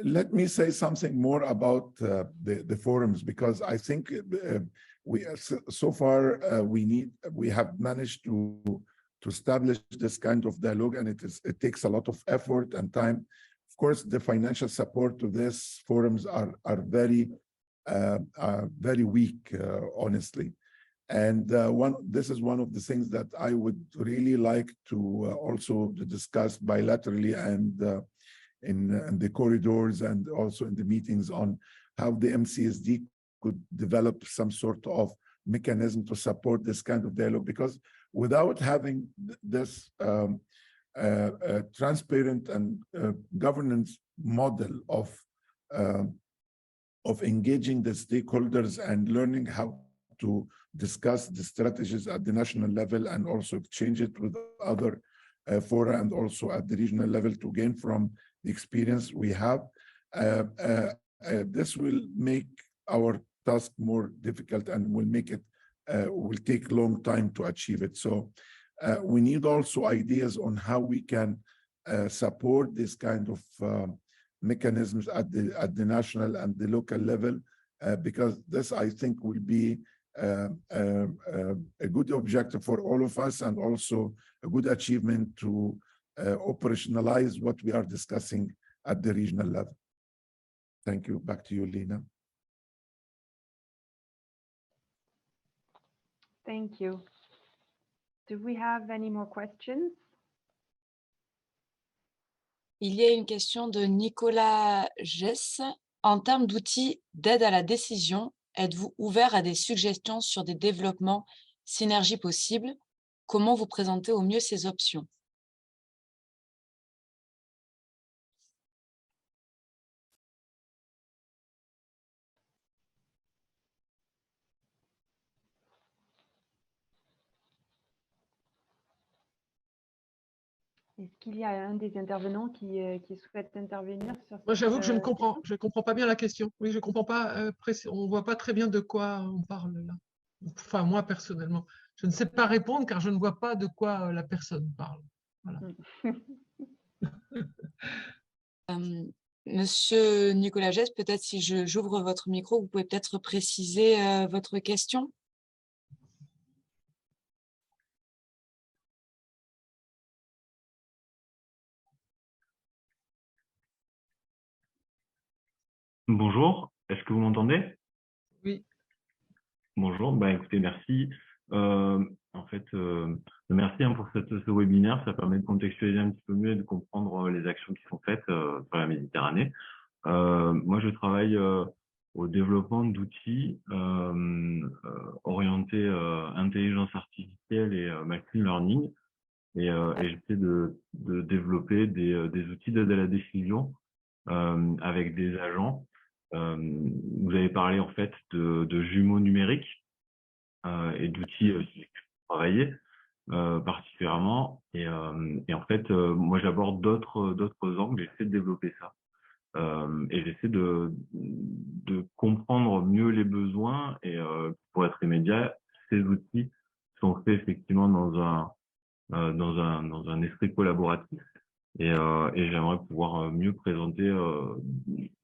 Let me say something more about the forums, because I think we so far we have managed to establish this kind of dialogue, and it takes a lot of effort and time. Of course, the financial support to these forums are very weak, honestly. And this is one of the things that I would really like to also discuss bilaterally and in the corridors and also in the meetings on how the MCSD could develop some sort of mechanism to support this kind of dialogue, because without having this transparent and governance model of engaging the stakeholders and learning how to discuss the strategies at the national level and also exchange it with other fora and also at the regional level to gain from the experience we have, this will make our task more difficult and will make it will take a long time to achieve it. So we need also ideas on how we can support this kind of mechanisms at the national and the local level, because this, I think, will be a good objective for all of us, and also a good achievement to operationalize what we are discussing at the regional level. Thank you. Back to you, Lina. Thank you. Do we have any more questions? Il y a une question de Nicolas Gess. En termes d'outils d'aide à la décision, êtes-vous ouvert à des suggestions sur des développements, synergies possibles? Comment vous présentez au mieux ces options? Est-ce qu'il y a un des intervenants qui souhaite intervenir sur Moi, j'avoue cette, que je ne comprends pas bien la question. Oui, je ne comprends pas. On ne voit pas très bien de quoi on parle là. Enfin, moi, personnellement. Je ne sais pas répondre car je ne vois pas de quoi la personne parle. Voilà. Monsieur Nicolas Gess, peut-être si j'ouvre votre micro, vous pouvez peut-être préciser votre question. Bonjour, est-ce que vous m'entendez? Oui. Bonjour, bah, écoutez, merci. Merci pour ce webinaire, ça permet de contextualiser un petit peu mieux et de comprendre les actions qui sont faites sur la Méditerranée. Moi, je travaille au développement d'outils orientés intelligence artificielle et machine learning, et j'essaie de développer des outils d'aide à la décision avec des agents. Vous avez parlé en fait de jumeaux numériques et d'outils qui travailler particulièrement, et en fait moi j'aborde d'autres angles, j'essaie de développer ça et j'essaie de comprendre mieux les besoins, et pour être immédiat, ces outils sont faits effectivement dans un esprit collaboratif. Et j'aimerais pouvoir mieux présenter, en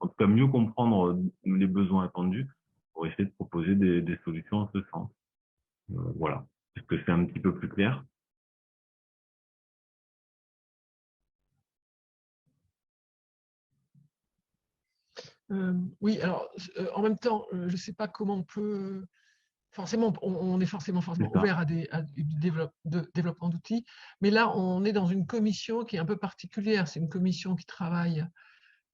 tout cas mieux comprendre les besoins attendus pour essayer de proposer des solutions en ce sens. Voilà. Est-ce que c'est un petit peu plus clair? Oui, alors en même temps, je ne sais pas comment on peut. Forcément, on est forcément ouvert à du développement d'outils, mais là, on est dans une commission qui est un peu particulière. C'est une commission qui travaille.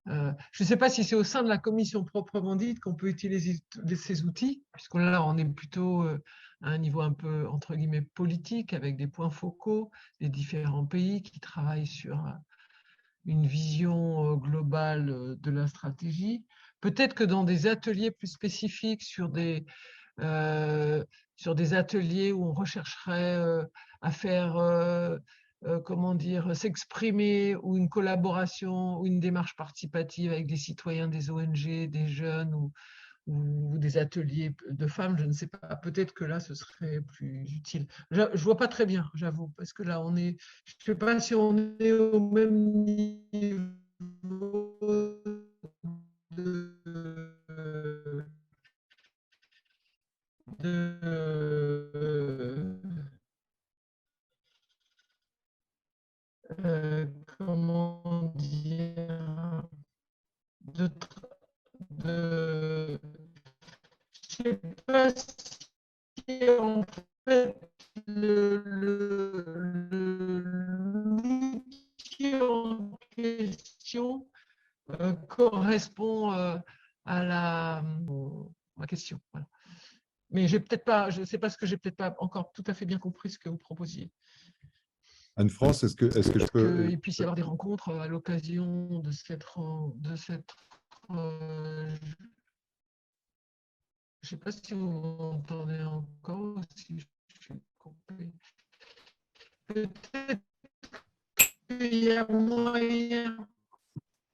Je ne sais pas si c'est au sein de la commission proprement dite qu'on peut utiliser ces outils, puisque là, on est plutôt à un niveau un peu, entre guillemets, politique, avec des points focaux des différents pays qui travaillent sur une vision globale de la stratégie. Peut-être que dans des ateliers plus spécifiques, sur des ateliers où on rechercherait à faire, comment dire, s'exprimer, ou une collaboration ou une démarche participative avec des citoyens, des ONG, des jeunes, ou des ateliers de femmes, je ne sais pas, peut-être que là, ce serait plus utile. Je ne vois pas très bien, j'avoue, parce que là, je ne sais pas si on est au même niveau comment dire, je sais pas si en fait l'outil en question correspond à la question. Voilà. Mais j'ai peut-être pas, je ne sais pas, ce que j'ai peut-être pas encore tout à fait bien compris ce que vous proposiez. Anne-France, est-ce que je peux... qu'il puisse y avoir des rencontres à l'occasion de cette je ne sais pas si vous m'entendez encore, si je suis coupé. Peut-être qu'il y a moyen.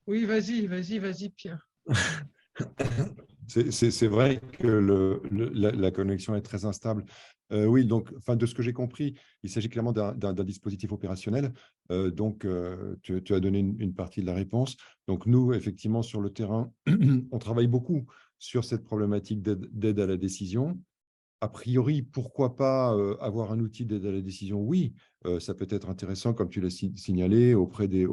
Oui, vas-y, Pierre. C'est vrai que la connexion est très instable. Oui, donc, de ce que j'ai compris, il s'agit clairement d'un dispositif opérationnel. Tu as donné une partie de la réponse. Donc, nous, effectivement, sur le terrain, on travaille beaucoup sur cette problématique d'aide à la décision. A priori, pourquoi pas avoir un outil d'aide à la décision? Oui, ça peut être intéressant, comme tu l'as signalé, auprès des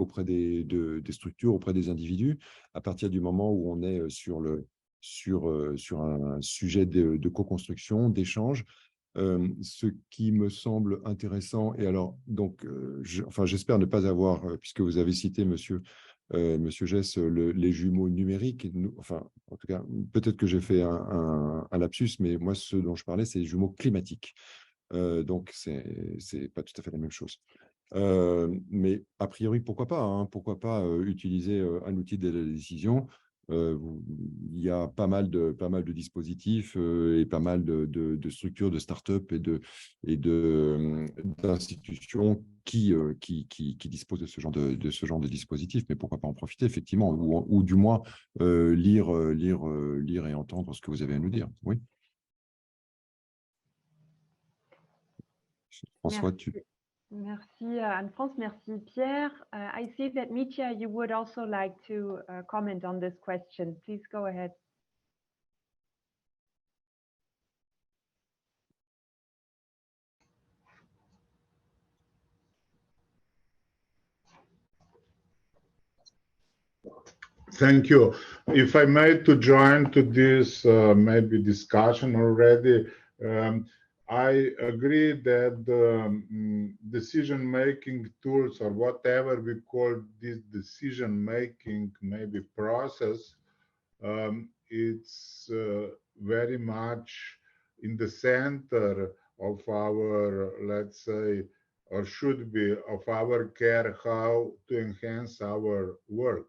structures, auprès des individus, à partir du moment où on est sur un sujet de co-construction, d'échange. Ce qui me semble intéressant, et alors, donc, j'espère ne pas avoir, puisque vous avez cité, monsieur Gess, les jumeaux numériques. En tout cas, peut-être que j'ai fait un lapsus, mais moi, ce dont je parlais, c'est les jumeaux climatiques. Donc, c'est pas tout à fait la même chose. Mais a priori, pourquoi pas utiliser un outil de la décision. Il y a pas mal de dispositifs et pas mal de structures, de start-up et d'institutions qui disposent de ce genre de dispositif, mais pourquoi pas en profiter, effectivement, ou du moins lire et entendre ce que vous avez à nous dire. Oui. François, Merci, Anne-France. Merci, Pierre. I see that Mitya, you would also like to comment on this question. Please go ahead. Thank you. If I may to join to this maybe discussion already, I agree that the decision-making tools, or whatever we call this decision-making maybe process, it's very much in the center of our, let's say, or should be, of our care how to enhance our work.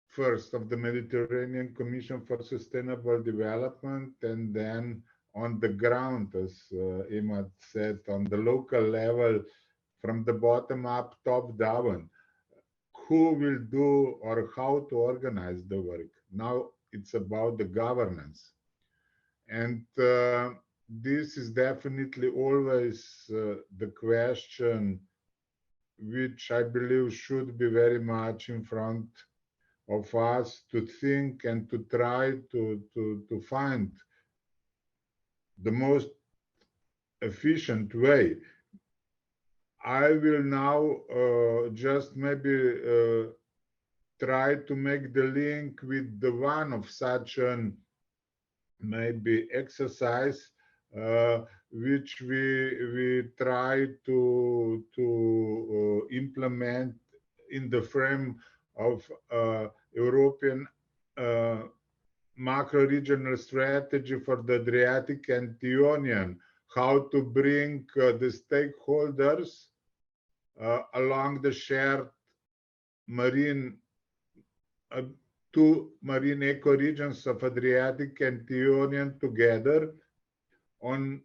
First of the Mediterranean Commission for Sustainable Development, and then on the ground, as Imad said, on the local level, from the bottom up, top down, who will do or how to organize the work. Now it's about the governance. And this is definitely always the question which I believe should be very much in front of us to think and to try to find the most efficient way. I will now just maybe try to make the link with the one of such an maybe exercise which we try to implement in the frame of European macro-regional strategy for the Adriatic and Ionian, how to bring the stakeholders along the shared marine two marine ecoregions of Adriatic and Ionian together on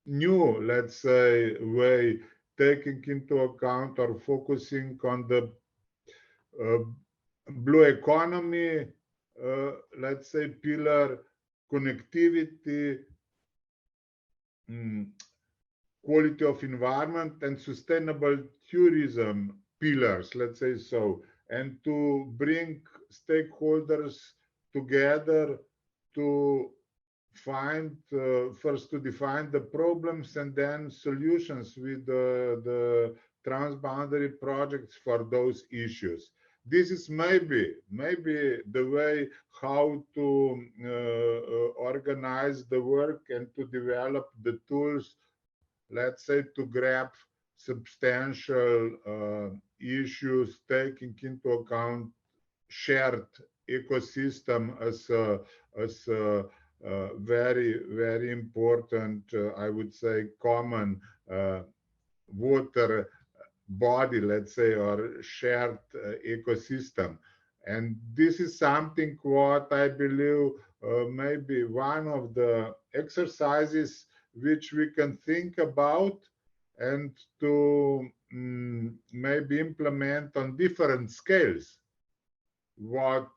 new, let's say, way, taking into account or focusing on the blue economy, let's say, pillar, connectivity, quality of environment, and sustainable tourism pillars, let's say so, and to bring stakeholders together to find, first to define the problems and then solutions with the transboundary projects for those issues. This is maybe the way how to organize the work and to develop the tools, let's say, to grab substantial issues, taking into account shared ecosystem as a very, very important, I would say, common water body, let's say, or shared ecosystem. And this is something what I believe maybe one of the exercises which we can think about and to maybe implement on different scales. what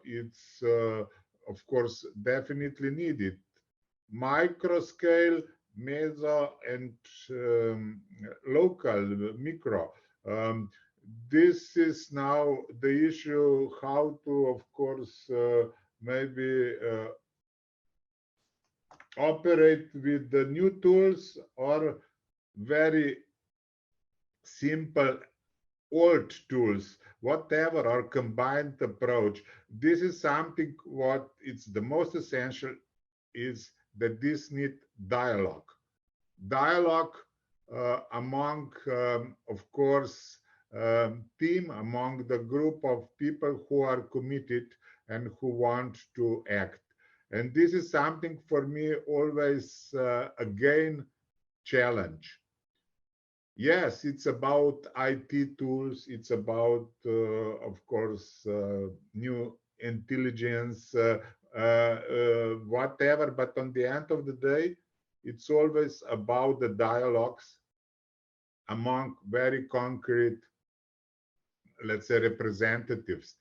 it's, of course, definitely needed. Micro scale, meso, and local, micro. This is now the issue, how to, of course, maybe operate with the new tools or very simple old tools, whatever, or combined approach. This is something what it's the most essential is that this need dialogue. Dialogue among, of course, team, among the group of people who are committed and who want to act. And this is something for me always, again, challenge. Yes, it's about IT tools. It's about, of course, new intelligence, whatever. But on the end of the day, it's always about the dialogues among very concrete, let's say, representatives.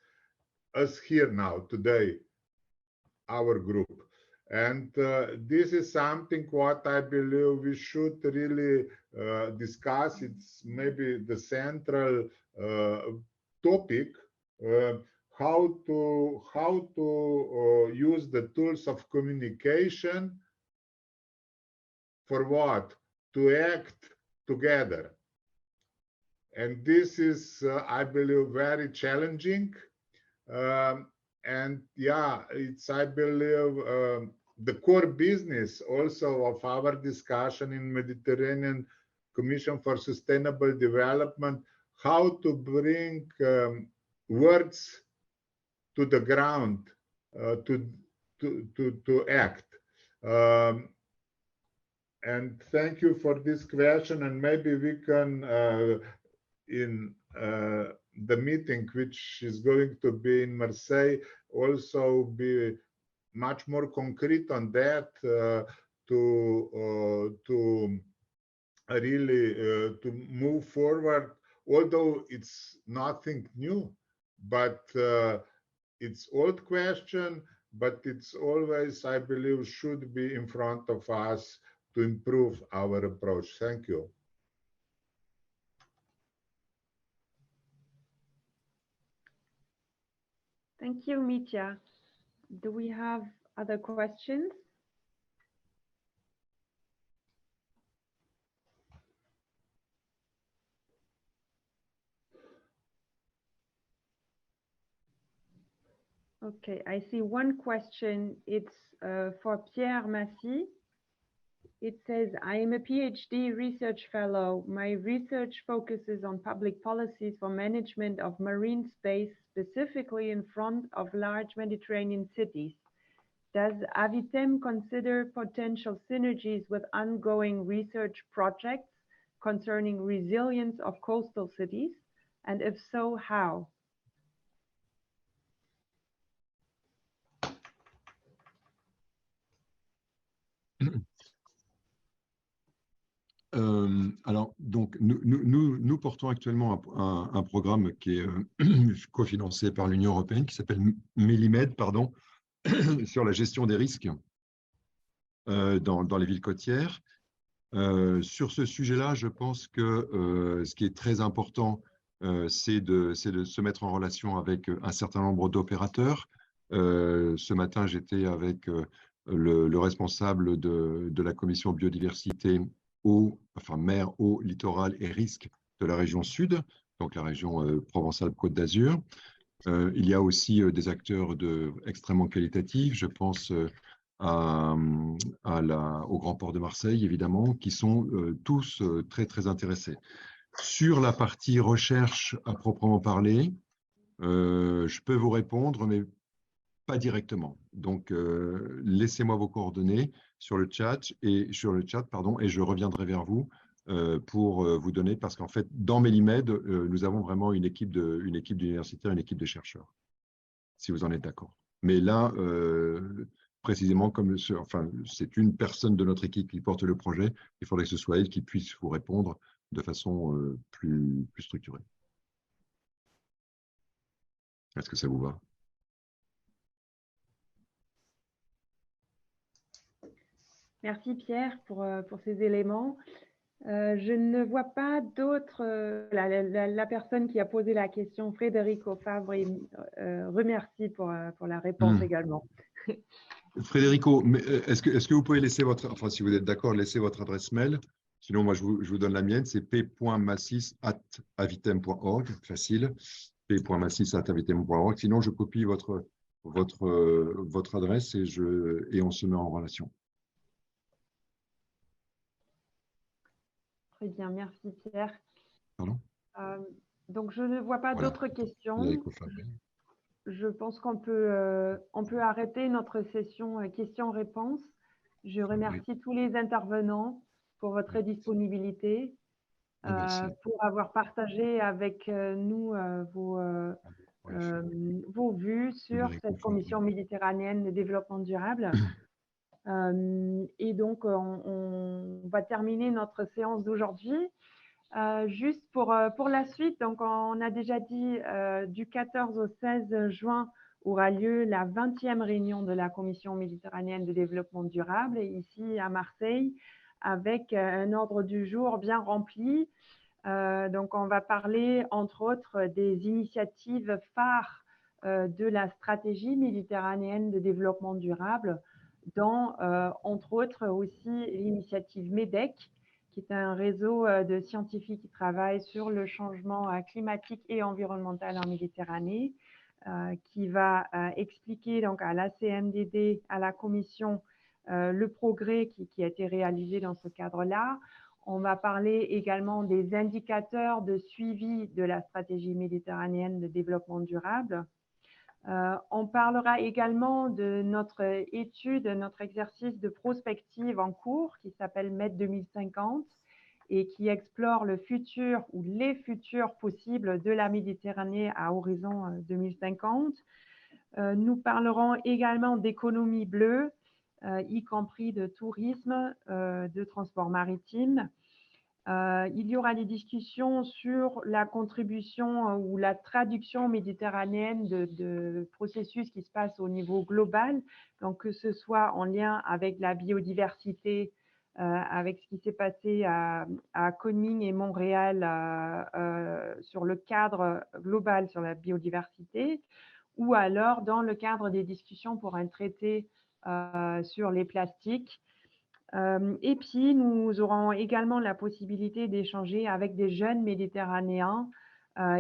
Us here now, today, our group. And this is something what I believe we should really discuss. It's maybe the central topic, how to use the tools of communication for what? To act together. And this is, I believe, very challenging. And yeah, it's, I believe, the core business also of our discussion in Mediterranean Commission for Sustainable Development, how to bring words to the ground, to act. And thank you for this question. And maybe we can, in the meeting, which is going to be in Marseille, also be much more concrete on that, to really to move forward. Although it's nothing new, but it's old question, but it's always, I believe, should be in front of us to improve our approach. Thank you. Thank you, Mitya. Do we have other questions? Okay, I see one question. It's for Pierre Massy. It says, I am a PhD research fellow. My research focuses on public policies for management of marine space, specifically in front of large Mediterranean cities. Does Avitem consider potential synergies with ongoing research projects concerning resilience of coastal cities? And if so, how? Alors, donc, nous portons actuellement un programme qui est cofinancé par l'Union européenne, qui s'appelle MELIMED, pardon, sur la gestion des risques dans les villes côtières. Sur ce sujet-là, je pense que ce qui est très important, c'est de se mettre en relation avec un certain nombre d'opérateurs. Ce matin, j'étais avec le responsable de la commission biodiversité mer, eau, littoral et risque de la région sud, donc la région Provence-Alpes-Côte d'Azur. Il y a aussi des acteurs extrêmement qualitatifs, je pense au Grand Port de Marseille, évidemment, qui sont tous très, très intéressés. Sur la partie recherche à proprement parler, je peux vous répondre, mais pas directement. Donc, laissez-moi vos coordonnées sur le chat, et je reviendrai vers vous pour vous donner, parce qu'en fait, dans MELIMED, nous avons vraiment une équipe d'universitaires, une équipe de chercheurs, si vous en êtes d'accord. Mais là, précisément, c'est une personne de notre équipe qui porte le projet, il faudrait que ce soit elle qui puisse vous répondre de façon plus structurée. Est-ce que ça vous va? Merci Pierre pour ces éléments. Je ne vois pas d'autres. La personne qui a posé la question, Frédérico Fabre, remercie pour la réponse également. Frédérico, est-ce que vous pouvez laisser votre, enfin si vous êtes d'accord, laisser votre adresse mail. Sinon, moi, je vous donne la mienne, c'est p.massis@avitem.org, facile, p.massis@avitem.org. Sinon, je copie votre adresse et on se met en relation. Très bien, merci Pierre. Pardon? Donc, je ne vois pas Voilà. d'autres questions. Frédérico Fabre. Je pense qu'on peut arrêter notre session questions-réponses. Je remercie tous les intervenants pour votre disponibilité, pour avoir partagé avec nous vos vues sur cette commission méditerranéenne de développement durable. Et donc, on va terminer notre séance d'aujourd'hui. Juste pour la suite, donc on a déjà dit du 14 au 16 juin aura lieu la 20e réunion de la Commission méditerranéenne de développement durable ici à Marseille avec un ordre du jour bien rempli. Donc on va parler entre autres des initiatives phares de la stratégie méditerranéenne de développement durable, dont entre autres aussi l'initiative MEDEC, qui est un réseau de scientifiques qui travaillent sur le changement climatique et environnemental en Méditerranée, qui va expliquer donc à la CMDD, à la Commission, le progrès qui a été réalisé dans ce cadre-là. On va parler également des indicateurs de suivi de la stratégie méditerranéenne de développement durable. On parlera également de notre étude, notre exercice de prospective en cours qui s'appelle MED 2050 et qui explore le futur ou les futurs possibles de la Méditerranée à horizon 2050. Nous parlerons également d'économie bleue, y compris de tourisme, de transport maritime. Il y aura des discussions sur la contribution ou la traduction méditerranéenne de processus qui se passent au niveau global, donc que ce soit en lien avec la biodiversité, avec ce qui s'est passé à Kunming et Montréal sur le cadre global sur la biodiversité, ou alors dans le cadre des discussions pour un traité sur les plastiques. Et puis, nous aurons également la possibilité d'échanger avec des jeunes méditerranéens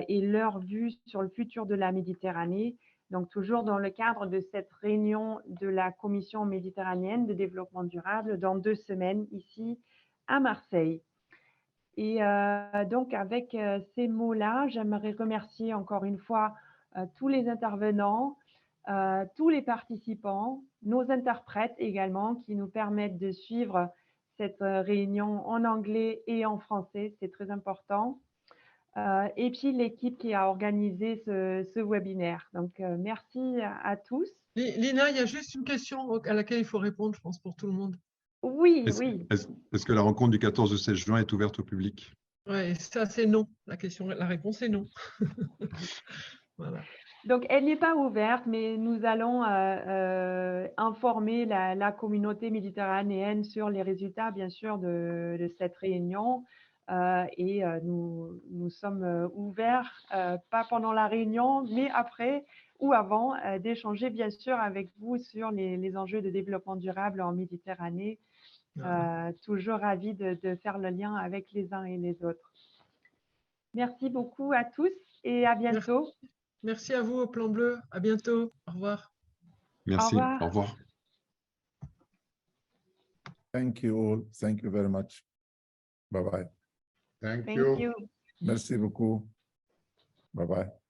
et leur vue sur le futur de la Méditerranée, donc toujours dans le cadre de cette réunion de la Commission méditerranéenne de développement durable dans 2 semaines ici à Marseille. Et donc, avec ces mots-là, j'aimerais remercier encore une fois tous les intervenants, tous les participants, nos interprètes également qui nous permettent de suivre cette réunion en anglais et en français, c'est très important. Et puis l'équipe qui a organisé ce webinaire. Donc merci à tous. Lina, il y a juste une question à laquelle il faut répondre, je pense, pour tout le monde. Oui, oui. Est-ce que la rencontre du 14 au 16 juin est ouverte au public? Oui, ça c'est non. La réponse est non. Voilà. Donc, elle n'est pas ouverte, mais nous allons informer la communauté méditerranéenne sur les résultats, bien sûr, de cette réunion. Et nous sommes ouverts, pas pendant la réunion, mais après ou avant, d'échanger, bien sûr, avec vous sur les enjeux de développement durable en Méditerranée. Toujours ravis de faire le lien avec les uns et les autres. Merci beaucoup à tous et à bientôt. Merci à vous au Plan Bleu. À bientôt. Au revoir. Merci. Au revoir. Thank you all. Thank you very much. Bye bye. Thank you. Merci beaucoup. Bye bye.